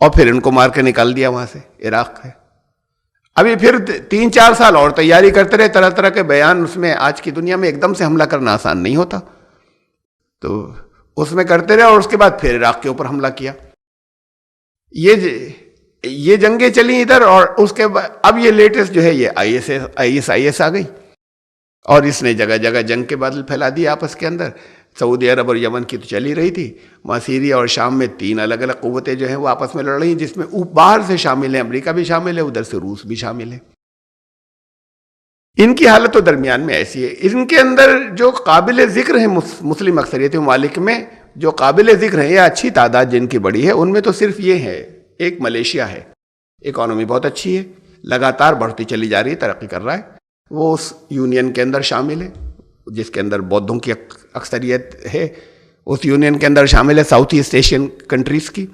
اور پھر ان کو مار کے نکال دیا وہاں سے عراق سے. ابھی پھر 3-4 سال اور تیاری کرتے رہے، طرح طرح کے بیان. اس میں آج کی دنیا میں ایک دم سے حملہ کرنا آسان نہیں ہوتا، تو اس میں کرتے رہے، اور اس کے بعد پھر عراق کے اوپر حملہ کیا. یہ جنگیں چلی ادھر، اور اس کے بعد اب یہ لیٹسٹ جو ہے یہ آئی ایس آ گئی، اور اس نے جگہ جگہ جنگ کے بادل پھیلا دیے آپس کے اندر. سعودی عرب اور یمن کی تو چلی رہی تھی، وہاں سیریا اور شام میں 3 الگ الگ قوتیں جو ہیں وہ آپس میں لڑ رہی ہیں، جس میں باہر سے شامل ہیں، امریکہ بھی شامل ہے، ادھر سے روس بھی شامل ہے. ان کی حالت تو درمیان میں ایسی ہے. ان کے اندر جو قابل ذکر ہیں مسلم اکثریت ممالک میں، جو قابل ذکر ہیں یا اچھی تعداد جن کی بڑی ہے، ان میں تو صرف یہ ہے. ایک ملیشیا ہے، اکانومی بہت اچھی ہے، لگاتار بڑھتی چلی جا رہی ہے، ترقی کر رہا ہے. وہ اس یونین کے اندر شامل ہے جس کے اندر بودھوں کی اکثریت ہے. اس یونین کے اندر شامل ہے ساؤتھ ایسٹ ایشین کنٹریز کی.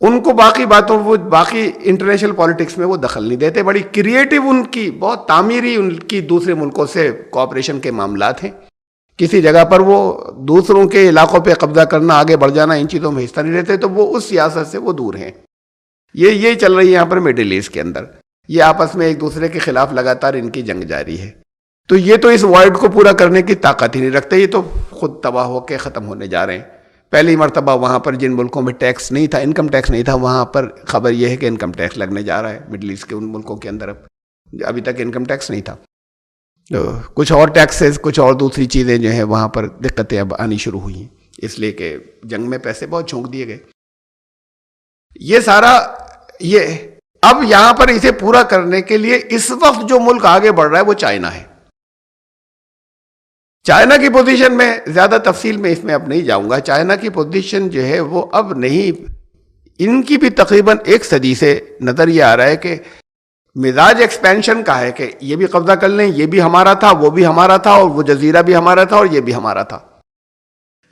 ان کو باقی باتوں، وہ باقی انٹرنیشنل پالیٹکس میں وہ دخل نہیں دیتے. بڑی کریٹیو ان کی، بہت تعمیری ان کی دوسرے ملکوں سے کوآپریشن کے معاملات ہیں. کسی جگہ پر وہ دوسروں کے علاقوں پہ قبضہ کرنا، آگے بڑھ جانا، ان چیزوں میں حصہ نہیں لیتے، تو وہ اس سیاست سے وہ دور ہیں. یہ چل رہی ہے یہاں پر مڈل ایسٹ کے اندر. یہ آپس میں ایک دوسرے کے خلاف لگاتار ان کی جنگ جاری ہے. تو یہ تو اس وائڈ کو پورا کرنے کی طاقت ہی نہیں رکھتے. یہ تو خود تباہ ہو کے ختم ہونے جا رہے ہیں. پہلی مرتبہ وہاں پر جن ملکوں میں ٹیکس نہیں تھا، انکم ٹیکس نہیں تھا، وہاں پر خبر یہ ہے کہ انکم ٹیکس لگنے جا رہا ہے. مڈل ایسٹ کے ان ملکوں کے اندر ابھی تک انکم ٹیکس نہیں تھا. تو کچھ اور ٹیکسز، کچھ اور دوسری چیزیں جو ہیں وہاں پر دقتیں اب آنی شروع ہوئی ہیں، اس لیے کہ جنگ میں پیسے بہت چھونک دیے گئے. یہ سارا اب یہاں پر اسے پورا کرنے کے لیے اس وقت جو ملک آگے بڑھ رہا ہے وہ چائنا ہے. چائنا کی پوزیشن میں زیادہ تفصیل میں اس میں اب نہیں جاؤں گا. چائنا کی پوزیشن جو ہے وہ اب نہیں، ان کی بھی تقریباً 1 صدی سے نظر یہ آ رہا ہے کہ مزاج ایکسپینشن کا ہے کہ یہ بھی قبضہ کر لیں، یہ بھی ہمارا تھا، وہ بھی ہمارا تھا، اور وہ جزیرہ بھی ہمارا تھا، اور یہ بھی ہمارا تھا.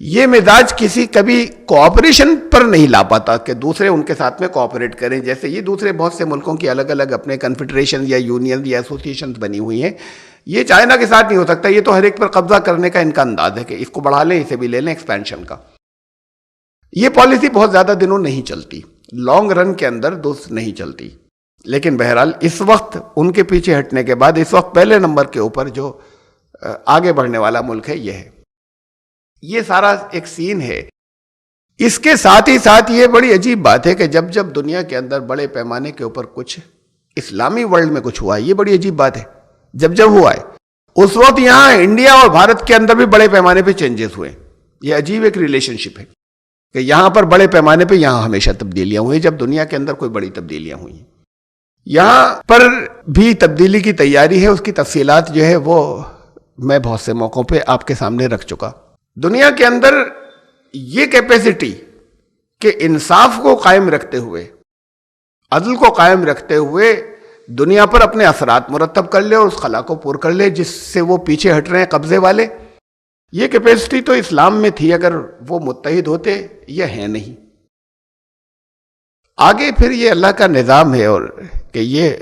یہ مزاج کسی کبھی کوآپریشن پر نہیں لا پاتا کہ دوسرے ان کے ساتھ میں کوآپریٹ کریں. جیسے یہ دوسرے بہت سے ملکوں کی الگ الگ اپنے کنفیڈریشن یا یونین یا ایسوسیشن بنی ہوئی ہیں، یہ چائنا کے ساتھ نہیں ہو سکتا. یہ تو ہر ایک پر قبضہ کرنے کا ان کا انداز ہے کہ اس کو بڑھا لیں، اسے بھی لے لیں، ایکسپینشن کا. یہ پالیسی بہت زیادہ دنوں نہیں چلتی، لانگ رن کے اندر دوست نہیں چلتی. لیکن بہرحال اس وقت ان کے پیچھے ہٹنے کے بعد اس وقت پہلے نمبر کے اوپر جو آگے بڑھنے والا ملک ہے یہ ہے. یہ سارا ایک سین ہے اس کے ساتھ ہی ساتھ یہ بڑی عجیب بات ہے کہ جب جب دنیا کے اندر بڑے پیمانے کے اوپر کچھ اسلامی ورلڈ میں کچھ ہوا ہے، یہ بڑی عجیب بات ہے، جب جب ہوا ہے اس وقت یہاں انڈیا اور بھارت کے اندر بھی بڑے پیمانے پہ چینجز ہوئے. یہ عجیب ایک ریلیشن شپ ہے کہ یہاں پر بڑے پیمانے پہ یہاں ہمیشہ تبدیلیاں ہوئی جب دنیا کے اندر کوئی بڑی تبدیلیاں ہوئی ہیں. یہاں پر بھی تبدیلی کی تیاری ہے، اس کی تفصیلات جو ہے وہ میں بہت سے موقعوں پہ آپ کے سامنے رکھ چکا. دنیا کے اندر یہ کیپیسٹی کہ انصاف کو قائم رکھتے ہوئے، عدل کو قائم رکھتے ہوئے دنیا پر اپنے اثرات مرتب کر لے اور اس خلا کو پور کر لے جس سے وہ پیچھے ہٹ رہے ہیں قبضے والے، یہ کیپیسٹی تو اسلام میں تھی اگر وہ متحد ہوتے. یہ ہے نہیں. آگے پھر یہ اللہ کا نظام ہے، اور کہ یہ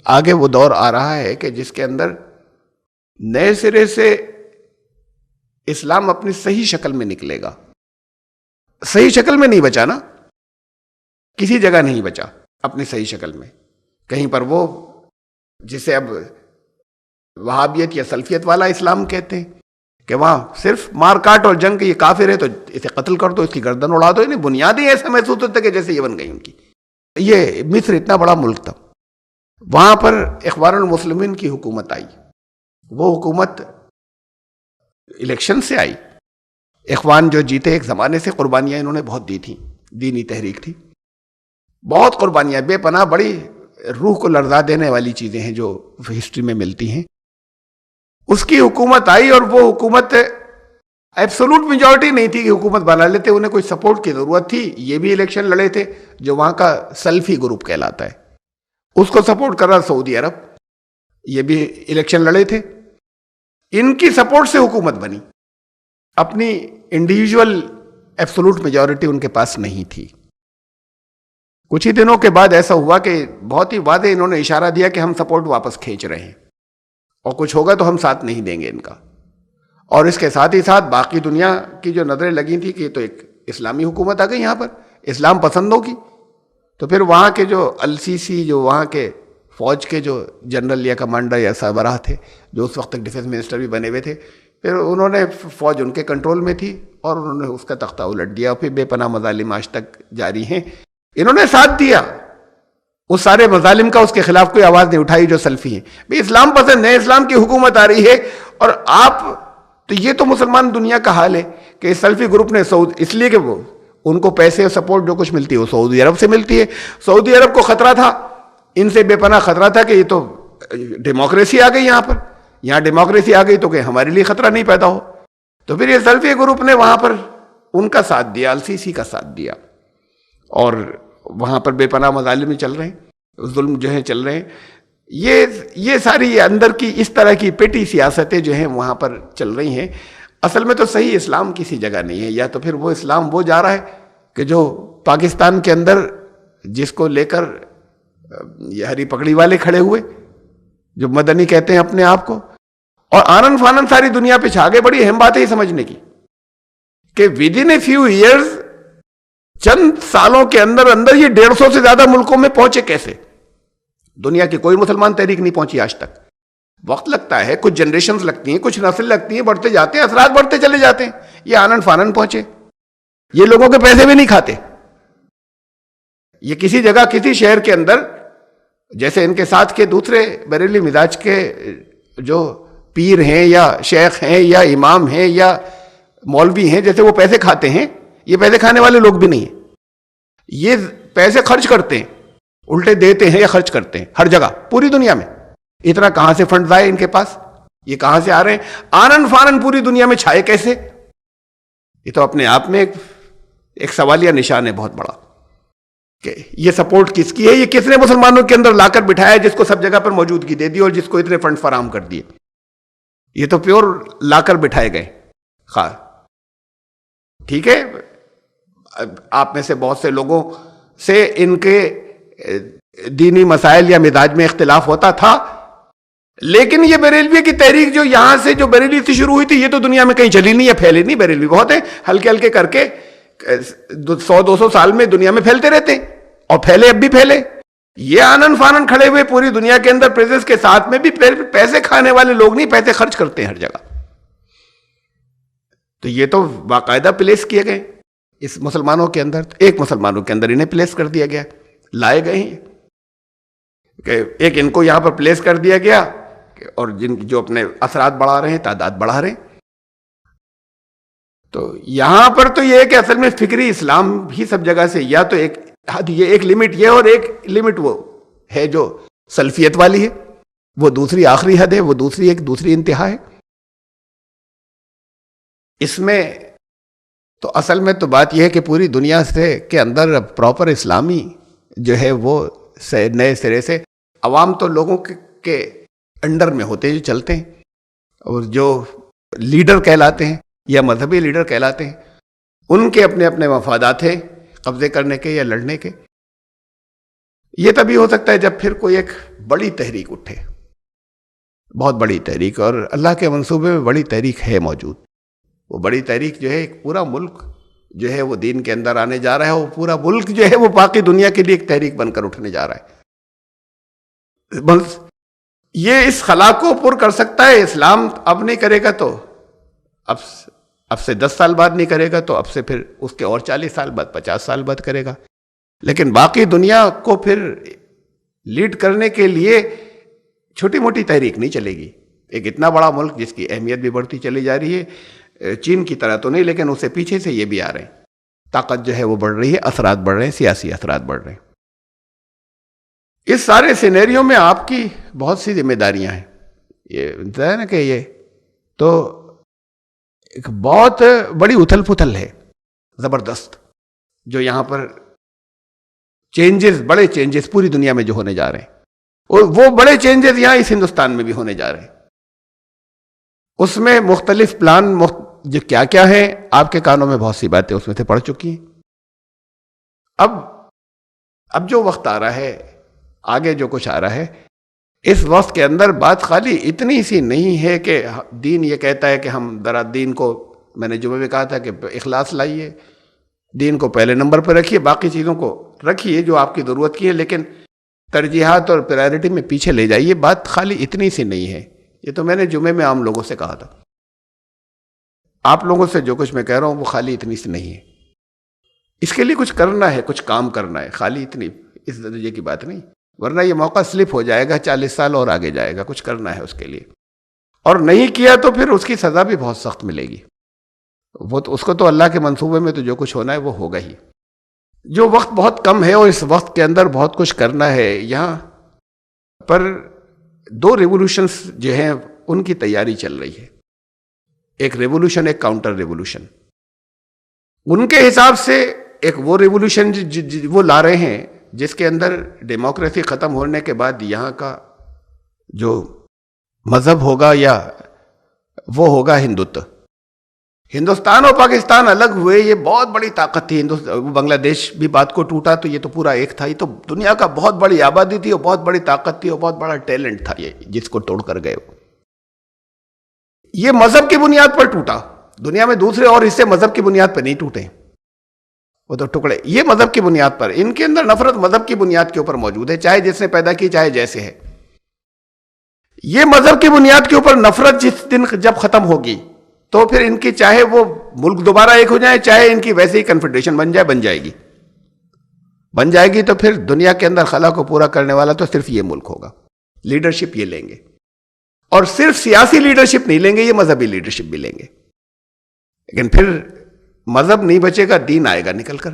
آگے وہ دور آ رہا ہے کہ جس کے اندر نئے سرے سے اسلام اپنی صحیح شکل میں نکلے گا. صحیح شکل میں نہیں بچا نا، کسی جگہ نہیں بچا اپنی صحیح شکل میں. کہیں پر وہ جسے اب وہابیت یا سلفیت والا اسلام کہتے ہیں کہ وہاں صرف مار کاٹ اور جنگ، یہ کافر ہے تو اسے قتل کر دو، اس کی گردن اڑا دو. انہیں بنیادیں ایسا محسوس ہوتا ہے کہ جیسے یہ بن گئی ان کی. یہ مصر اتنا بڑا ملک تھا، وہاں پر اخوان المسلمین کی حکومت آئی. وہ حکومت الیکشن سے آئی. اخوان جو جیتے، ایک زمانے سے قربانیاں انہوں نے بہت دی تھیں، دینی تحریک تھی، بہت قربانیاں بے پناہ، بڑی روح کو لرزا دینے والی چیزیں ہیں جو ہسٹری میں ملتی ہیں. اس کی حکومت آئی اور وہ حکومت ایبسولوٹ میجورٹی نہیں تھی کہ حکومت بنا لیتے، انہیں کوئی سپورٹ کی ضرورت تھی. یہ بھی الیکشن لڑے تھے جو وہاں کا سلفی گروپ کہلاتا ہے، اس کو سپورٹ کر رہا سعودی عرب، یہ بھی الیکشن لڑے تھے. ان کی سپورٹ سے حکومت بنی، اپنی انڈیویجول ایبسولوٹ میجورٹی ان کے پاس نہیں تھی. کچھ ہی دنوں کے بعد ایسا ہوا کہ بہت ہی واضح انہوں نے اشارہ دیا کہ ہم سپورٹ واپس کھینچ رہے ہیں اور کچھ ہوگا تو ہم ساتھ نہیں دیں گے ان کا. اور اس کے ساتھ ہی ساتھ باقی دنیا کی جو نظریں لگی تھی کہ تو ایک اسلامی حکومت آ گئی یہاں پر اسلام پسندوں کی، تو پھر وہاں کے جو السیسی، جو وہاں کے فوج کے جو جنرل یا کمانڈر یا سربراہ تھے، جو اس وقت تک ڈیفنس منسٹر بھی بنے ہوئے تھے، پھر انہوں نے فوج ان کے کنٹرول میں تھی اور انہوں نے اس کا تختہ الٹ دیا. پھر بے پناہ مظالم آج تک جاری ہیں. انہوں نے ساتھ دیا اس سارے مظالم کا، اس کے خلاف کوئی آواز نہیں اٹھائی جو سلفی ہیں. بھئی اسلام پسند ہے، اسلام کی حکومت آ رہی ہے، اور آپ تو یہ تو مسلمان دنیا کا حال ہے کہ سلفی گروپ نے اس لیے کہ وہ ان کو پیسے اور سپورٹ جو کچھ ملتی ہے وہ سعودی عرب سے ملتی ہے. سعودی عرب کو خطرہ تھا، ان سے بے پناہ خطرہ تھا کہ یہ تو ڈیموکریسی آ گئی یہاں ڈیموکریسی آ گئی تو کہ ہمارے لیے خطرہ نہیں پیدا ہو. تو پھر یہ سلفی گروپ نے وہاں پر ان کا ساتھ دیا، السیسی کا ساتھ دیا، اور وہاں پر بے پناہ مظالم چل رہے ہیں، ظلم جو ہیں چل رہے ہیں. یہ ساری اندر کی اس طرح کی پیٹی سیاستیں جو ہیں وہاں پر چل رہی ہیں. اصل میں تو صحیح اسلام کسی جگہ نہیں ہے. یا تو پھر وہ اسلام وہ جا رہا ہے کہ جو پاکستان کے اندر جس کو لے کر یہ ہری پگڑی والے کھڑے ہوئے جو مدنی کہتے ہیں اپنے آپ کو، اور آنن فانن ساری دنیا پہ چھا گئے. بڑی اہم بات ہے یہ سمجھنے کی کہ with in a few years, چند سالوں کے اندر یہ 150 سے زیادہ ملکوں میں پہنچے کیسے؟ دنیا کی کوئی مسلمان تحریک نہیں پہنچی آج تک. وقت لگتا ہے، کچھ جنریشنز لگتی ہیں، کچھ نسل لگتی ہیں، بڑھتے جاتے ہیں، اثرات بڑھتے چلے جاتے ہیں. یہ آنن فانن پہنچے، یہ لوگوں کے پیسے بھی نہیں کھاتے. یہ کسی جگہ کسی شہر کے اندر جیسے ان کے ساتھ کے دوسرے بریلوی مزاج کے جو پیر ہیں یا شیخ ہیں یا امام ہیں یا مولوی ہیں، جیسے وہ پیسے کھاتے ہیں، یہ پیسے کھانے والے لوگ بھی نہیں ہیں. یہ پیسے خرچ کرتے ہیں، الٹے دیتے ہیں یا خرچ کرتے ہیں ہر جگہ پوری دنیا میں. اتنا کہاں سے فنڈز آئے ان کے پاس؟ یہ کہاں سے آ رہے ہیں؟ آنن فانن پوری دنیا میں چھائے کیسے؟ یہ تو اپنے آپ میں ایک سوالیہ نشان ہے بہت بڑا کہ یہ سپورٹ کس کی ہے، یہ کس نے مسلمانوں کے اندر لا کر بٹھایا جس کو سب جگہ پر موجودگی دے دی اور جس کو اتنے فنڈ فراہم کر دیے. یہ تو پیور لا کر بٹھائے گئے. ٹھیک ہے، آپ میں سے بہت سے لوگوں سے ان کے دینی مسائل یا مزاج میں اختلاف ہوتا تھا، لیکن یہ بریلوی کی تحریک جو یہاں سے جو بریلوی سے شروع ہوئی تھی، یہ تو دنیا میں کہیں چلی نہیں ہے، پھیلی نہیں. بریلوی بہت ہے، ہلکے ہلکے کر کے 100-200 سال میں دنیا میں پھیلتے رہتے ہیں، اور پھیلے اب بھی پھیلے. یہ آنن فانن کھڑے ہوئے پوری دنیا کے اندر پریزنس کے ساتھ میں بھی پیسے کھانے والے لوگ نہیں، پیسے خرچ کرتے ہیں ہر جگہ. تو یہ تو باقاعدہ پلیس کیے گئے. اس مسلمانوں کے اندر، ایک مسلمانوں کے اندر انہیں پلیس کر دیا گیا، لائے گئے ہیں کہ ایک ان کو یہاں پر پلیس کر دیا گیا، اور جن جو اپنے اثرات بڑھا رہے ہیں، تعداد بڑھا رہے ہیں. تو یہاں پر تو یہ ہے کہ اصل میں فکری اسلام ہی سب جگہ سے، یا تو ایک حد یہ، ایک لمٹ یہ، اور ایک لمٹ وہ ہے جو سلفیت والی ہے، وہ دوسری آخری حد ہے، وہ دوسری انتہا ہے. اس میں تو اصل میں تو بات یہ ہے کہ پوری دنیا سے کے اندر پراپر اسلامی جو ہے وہ نئے سرے سے، عوام تو لوگوں کے انڈر میں ہوتے ہیں جو چلتے ہیں، اور جو لیڈر کہلاتے ہیں یا مذہبی لیڈر کہلاتے ہیں، ان کے اپنے اپنے مفادات ہیں قبضے کرنے کے یا لڑنے کے. یہ تبھی ہو سکتا ہے جب پھر کوئی ایک بڑی تحریک اٹھے، بہت بڑی تحریک، اور اللہ کے منصوبے میں بڑی تحریک ہے موجود. وہ بڑی تحریک جو ہے ایک پورا ملک جو ہے وہ دین کے اندر آنے جا رہا ہے، وہ پورا ملک جو ہے وہ باقی دنیا کے لیے ایک تحریک بن کر اٹھنے جا رہا ہے. بس یہ اس خلا کو پر کر سکتا ہے اسلام. اب نہیں کرے گا تو اب سے 10 سال بعد نہیں کرے گا تو اب سے پھر اس کے اور 40 سال بعد، 50 سال بعد کرے گا. لیکن باقی دنیا کو پھر لیڈ کرنے کے لیے چھوٹی موٹی تحریک نہیں چلے گی. ایک اتنا بڑا ملک جس کی اہمیت بھی بڑھتی چلی جا رہی ہے، چین کی طرح تو نہیں، لیکن اس سے پیچھے سے یہ بھی آ رہے ہیں، طاقت جو ہے وہ بڑھ رہی ہے، اثرات بڑھ رہے ہیں، سیاسی اثرات بڑھ رہے ہیں. اس سارے سینیریو میں آپ کی بہت سی ذمہ داریاں ہیں. یہ ہے نا کہ یہ تو ایک بہت بڑی اتھل پتھل ہے زبردست، جو یہاں پر بڑے چینجز پوری دنیا میں جو ہونے جا رہے ہیں، اور وہ بڑے چینجز یہاں اس ہندوستان میں بھی ہونے جا رہے ہیں. اس میں مختلف پلان جو کیا کیا ہیں، آپ کے کانوں میں بہت سی باتیں اس میں سے پڑ چکی ہیں. اب جو وقت آ رہا ہے، آگے جو کچھ آ رہا ہے، اس وقت کے اندر بات خالی اتنی سی نہیں ہے کہ دین یہ کہتا ہے کہ ہم ذرا دین کو، میں نے جمعے میں کہا تھا کہ اخلاص لائیے، دین کو پہلے نمبر پہ رکھیے، باقی چیزوں کو رکھیے جو آپ کی ضرورت کی ہے، لیکن ترجیحات اور پرائرٹی میں پیچھے لے جائیے. بات خالی اتنی سی نہیں ہے. یہ تو میں نے جمعے میں عام لوگوں سے کہا تھا. آپ لوگوں سے جو کچھ میں کہہ رہا ہوں وہ خالی اتنی سی نہیں ہے. اس کے لیے کچھ کرنا ہے، کچھ کام کرنا ہے، خالی اتنی اس درجے کی بات نہیں، ورنہ یہ موقع سلپ ہو جائے گا، 40 سال اور آگے جائے گا. کچھ کرنا ہے اس کے لیے، اور نہیں کیا تو پھر اس کی سزا بھی بہت سخت ملے گی. وہ تو اس کو تو اللہ کے منصوبے میں تو جو کچھ ہونا ہے وہ ہوگا ہی. جو وقت بہت کم ہے اور اس وقت کے اندر بہت کچھ کرنا ہے. یہاں پر 2 ریولوشنز جو ہیں ان کی تیاری چل رہی ہے. ایک ریولوشن، ایک کاؤنٹر ریولوشن. ان کے حساب سے ایک وہ ریولوشن وہ لا رہے ہیں جس کے اندر ڈیموکریسی ختم ہونے کے بعد یہاں کا جو مذہب ہوگا یا وہ ہوگا ہندوتو. ہندوستان اور پاکستان الگ ہوئے، یہ بہت بڑی طاقت تھی. بنگلہ دیش بھی بات کو ٹوٹا تو یہ تو پورا ایک تھا. یہ تو دنیا کا بہت بڑی آبادی تھی اور بہت بڑی طاقت تھی اور بہت بڑا ٹیلنٹ تھا یہ جس کو توڑ کر گئے. یہ مذہب کی بنیاد پر ٹوٹا. دنیا میں دوسرے اور حصے مذہب کی بنیاد پر نہیں ٹوٹے، وہ تو ٹکڑے. یہ مذہب کی بنیاد پر، ان کے اندر نفرت مذہب کی بنیاد کے اوپر موجود ہے، چاہے جس نے پیدا کی چاہے جیسے ہے. یہ مذہب کی بنیاد کے اوپر نفرت جس دن جب ختم ہوگی تو پھر ان کی چاہے وہ ملک دوبارہ ایک ہو جائے، چاہے ان کی ویسے ہی کنفیڈریشن بن جائے گی تو پھر دنیا کے اندر خلا کو پورا کرنے والا تو صرف یہ ملک ہوگا. لیڈرشپ یہ لیں گے، اور صرف سیاسی لیڈرشپ نہیں لیں گے، یہ مذہبی لیڈرشپ بھی لیں گے. لیکن پھر مذہب نہیں بچے گا، دین آئے گا نکل کر،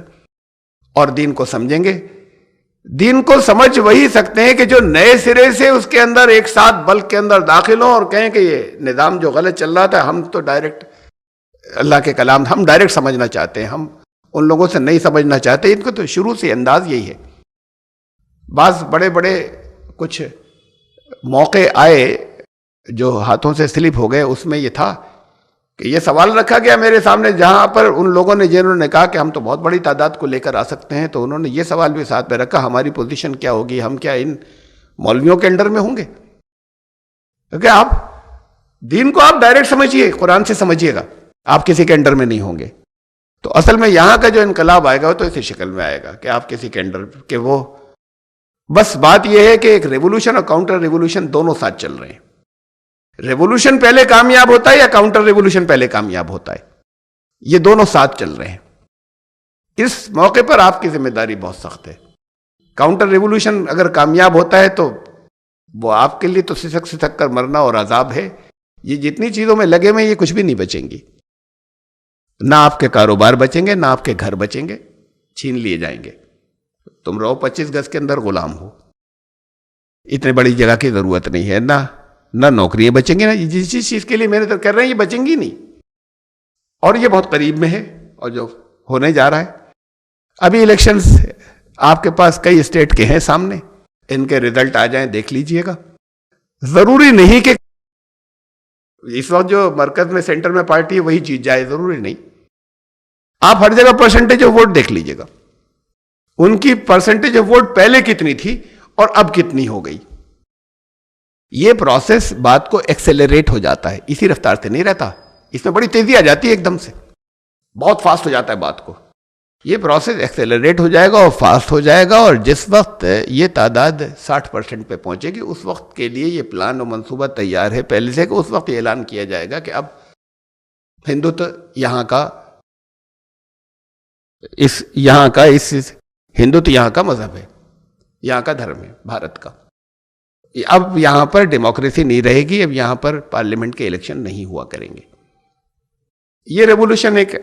اور دین کو سمجھیں گے. دین کو سمجھ وہی سکتے ہیں کہ جو نئے سرے سے اس کے اندر ایک ساتھ بلک کے اندر داخل ہوں اور کہیں کہ یہ نظام جو غلط چل رہا تھا، ہم تو ڈائریکٹ اللہ کے کلام ہم ڈائریکٹ سمجھنا چاہتے ہیں، ہم ان لوگوں سے نہیں سمجھنا چاہتے. ان کو تو شروع سے انداز یہی ہے. بعض بڑے بڑے کچھ موقع آئے جو ہاتھوں سے سلپ ہو گئے، اس میں یہ تھا کہ یہ سوال رکھا گیا میرے سامنے، جہاں پر ان لوگوں نے جنہوں نے کہا کہ ہم تو بہت بڑی تعداد کو لے کر آ سکتے ہیں، تو انہوں نے یہ سوال بھی ساتھ میں رکھا، ہماری پوزیشن کیا ہوگی، ہم کیا ان مولویوں کے انڈر میں ہوں گے؟ کیونکہ آپ دین کو آپ ڈائریکٹ سمجھیے، قرآن سے سمجھیے گا، آپ کسی کے انڈر میں نہیں ہوں گے. تو اصل میں یہاں کا جو انقلاب آئے گا وہ تو اسی شکل میں آئے گا کہ آپ کسی کے انڈر کہ وہ بس بات یہ ہے کہ ایک ریولوشن اور کاؤنٹر ریولوشن دونوں ساتھ چل رہے ہیں. ریولوشن پہلے کامیاب ہوتا ہے یا کاؤنٹر ریولوشن پہلے کامیاب ہوتا ہے؟ یہ دونوں ساتھ چل رہے ہیں. اس موقع پر آپ کی ذمہ داری بہت سخت ہے. کاؤنٹر ریولوشن اگر کامیاب ہوتا ہے تو وہ آپ کے لیے تو سسک کر مرنا اور عذاب ہے. یہ جتنی چیزوں میں لگے ہوئے یہ کچھ بھی نہیں بچیں گی. نہ آپ کے کاروبار بچیں گے، نہ آپ کے گھر بچیں گے، چھین لیے جائیں گے. تم رہو 25 گز کے اندر غلام ہو. اتنے بڑی جگہ کی ضرورت نہیں ہے. نہ نوکریاں بچیں گے، نہ جس چیز کے لیے محنت کر رہے ہیں یہ بچیں گی نہیں. اور یہ بہت قریب میں ہے اور جو ہونے جا رہا ہے. ابھی الیکشنز آپ کے پاس کئی اسٹیٹ کے ہیں سامنے، ان کے ریزلٹ آ جائیں دیکھ لیجئے گا. ضروری نہیں کہ اس وقت جو مرکز میں سینٹر میں پارٹی ہے وہی جیت جائے، ضروری نہیں. آپ ہر جگہ پرسنٹیج آف ووٹ دیکھ لیجئے گا. ان کی پرسنٹیج آف ووٹ پہلے کتنی تھی اور اب کتنی ہو گئی. یہ پروسیس بات کو ایکسیلریٹ ہو جاتا ہے، اسی رفتار سے نہیں رہتا. اس میں بڑی تیزی آ جاتی ہے، ایک دم سے بہت فاسٹ ہو جاتا ہے بات کو. یہ پروسیس ایکسیلریٹ ہو جائے گا اور فاسٹ ہو جائے گا، اور جس وقت یہ تعداد 60% پہ پہنچے گی اس وقت کے لیے یہ پلان اور منصوبہ تیار ہے پہلے سے، کہ اس وقت یہ اعلان کیا جائے گا کہ اب ہندوتو یہاں کا ہندوتو یہاں کا مذہب ہے، یہاں کا دھرم ہے بھارت کا. اب یہاں پر ڈیموکریسی نہیں رہے گی، اب یہاں پر پارلیمنٹ کے الیکشن نہیں ہوا کریں گے. یہ ریولوشن ایک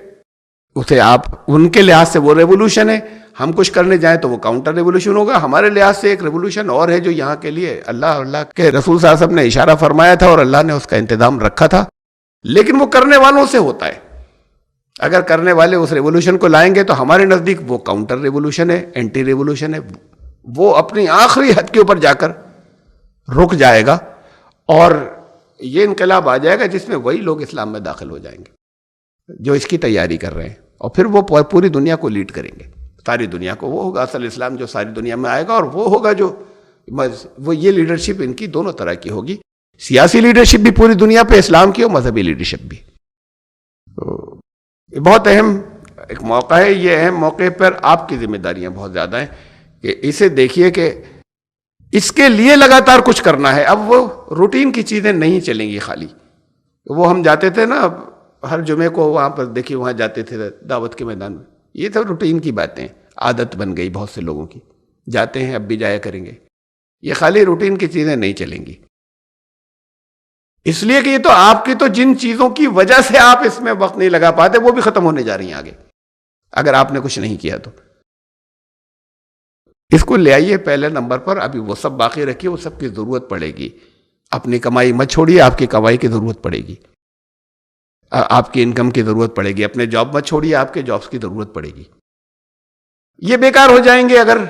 اسے آپ ان کے لحاظ سے وہ ریولوشن ہے. ہم کچھ کرنے جائیں تو وہ کاؤنٹر ریولوشن ہوگا. ہمارے لحاظ سے ایک ریولوشن اور ہے جو یہاں کے لیے اللہ کے رسول صلی اللہ علیہ وسلم نے اشارہ فرمایا تھا اور اللہ نے اس کا انتظام رکھا تھا، لیکن وہ کرنے والوں سے ہوتا ہے. اگر کرنے والے اس ریولوشن کو لائیں گے تو ہمارے نزدیک وہ کاؤنٹر ریولوشن ہے، اینٹی ریولوشن ہے. وہ اپنی آخری حد کے اوپر جا کر رک جائے گا اور یہ انقلاب آ جائے گا جس میں وہی لوگ اسلام میں داخل ہو جائیں گے جو اس کی تیاری کر رہے ہیں، اور پھر وہ پوری دنیا کو لیڈ کریں گے، ساری دنیا کو. وہ ہوگا اصل اسلام جو ساری دنیا میں آئے گا، اور وہ ہوگا جو یہ لیڈرشپ ان کی دونوں طرح کی ہوگی. سیاسی لیڈرشپ بھی پوری دنیا پہ اسلام کی، اور مذہبی لیڈرشپ بھی. بہت اہم ایک موقع ہے. یہ اہم موقع پر آپ کی ذمہ داریاں بہت زیادہ ہیں کہ اسے دیکھیے کہ اس کے لیے لگاتار کچھ کرنا ہے. اب وہ روٹین کی چیزیں نہیں چلیں گی خالی. وہ ہم جاتے تھے نا ہر جمعے کو وہاں پر، دیکھیے وہاں جاتے تھے دعوت کے میدان میں، یہ تو روٹین کی باتیں، عادت بن گئی بہت سے لوگوں کی. جاتے ہیں اب بھی جایا کریں گے. یہ خالی روٹین کی چیزیں نہیں چلیں گی، اس لیے کہ یہ تو آپ کی تو جن چیزوں کی وجہ سے آپ اس میں وقت نہیں لگا پاتے وہ بھی ختم ہونے جا رہی ہیں آگے اگر آپ نے کچھ نہیں کیا تو. اس کو لے آئیے پہلے نمبر پر. ابھی وہ سب باقی رکھیے، وہ سب کی ضرورت پڑے گی. اپنی کمائی مت چھوڑیے، آپ کی کمائی کی ضرورت پڑے گی. آپ کی انکم کی ضرورت پڑے گی. اپنے جاب مت چھوڑیے، آپ کے جابس کی ضرورت پڑے گی. یہ بیکار ہو جائیں گے اگر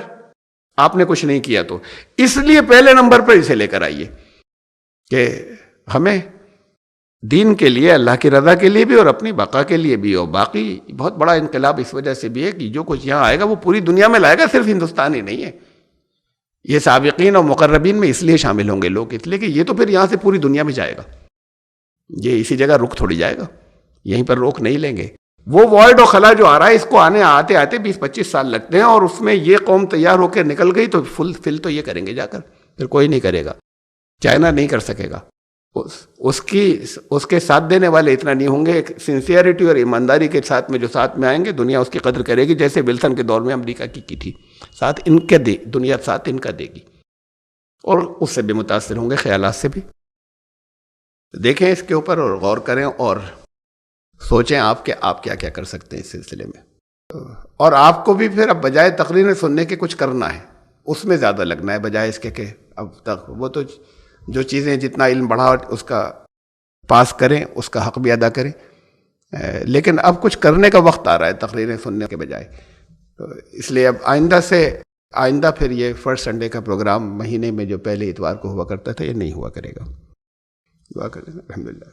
آپ نے کچھ نہیں کیا تو. اس لیے پہلے نمبر پر اسے لے کر آئیے کہ ہمیں دین کے لیے، اللہ کی رضا کے لیے بھی اور اپنی بقا کے لیے بھی. اور باقی بہت بڑا انقلاب اس وجہ سے بھی ہے کہ جو کچھ یہاں آئے گا وہ پوری دنیا میں لائے گا، صرف ہندوستان ہی نہیں ہے. یہ سابقین اور مقربین میں اس لیے شامل ہوں گے لوگ، اس لیے کہ یہ تو پھر یہاں سے پوری دنیا میں جائے گا. یہ اسی جگہ رک تھوڑی جائے گا، یہیں پر روک نہیں لیں گے. وہ وائڈ اور خلا جو آ رہا ہے اس کو آتے 20-25 سال لگتے ہیں، اور اس میں یہ قوم تیار ہو کے نکل گئی تو فل تو یہ کریں گے جا کر، پھر کوئی نہیں کرے گا. چائنا نہیں کر سکے گا. اس کے ساتھ دینے والے اتنا نہیں ہوں گے. ایک سنسیئرٹی اور ایمانداری کے ساتھ میں جو ساتھ میں آئیں گے، دنیا اس کی قدر کرے گی، جیسے ولسن کے دور میں امریکہ کی تھی. ساتھ ان کے دنیا ساتھ ان کا دے گی، اور اس سے بھی متاثر ہوں گے، خیالات سے بھی. دیکھیں اس کے اوپر اور غور کریں اور سوچیں آپ کہ آپ کیا کیا کر سکتے ہیں اس سلسلے میں. اور آپ کو بھی پھر اب بجائے تقریر سننے کے کچھ کرنا ہے، اس میں زیادہ لگنا ہے، بجائے اس کے کہ اب تک وہ تو جو چیزیں جتنا علم بڑھا اس کا پاس کریں، اس کا حق بھی ادا کریں. لیکن اب کچھ کرنے کا وقت آ رہا ہے تقریریں سننے کے بجائے. اس لیے اب آئندہ پھر یہ فرسٹ سنڈے کا پروگرام مہینے میں جو پہلے اتوار کو ہوا کرتا تھا یہ نہیں ہوا کرے گا. دعا کریں الحمدللہ.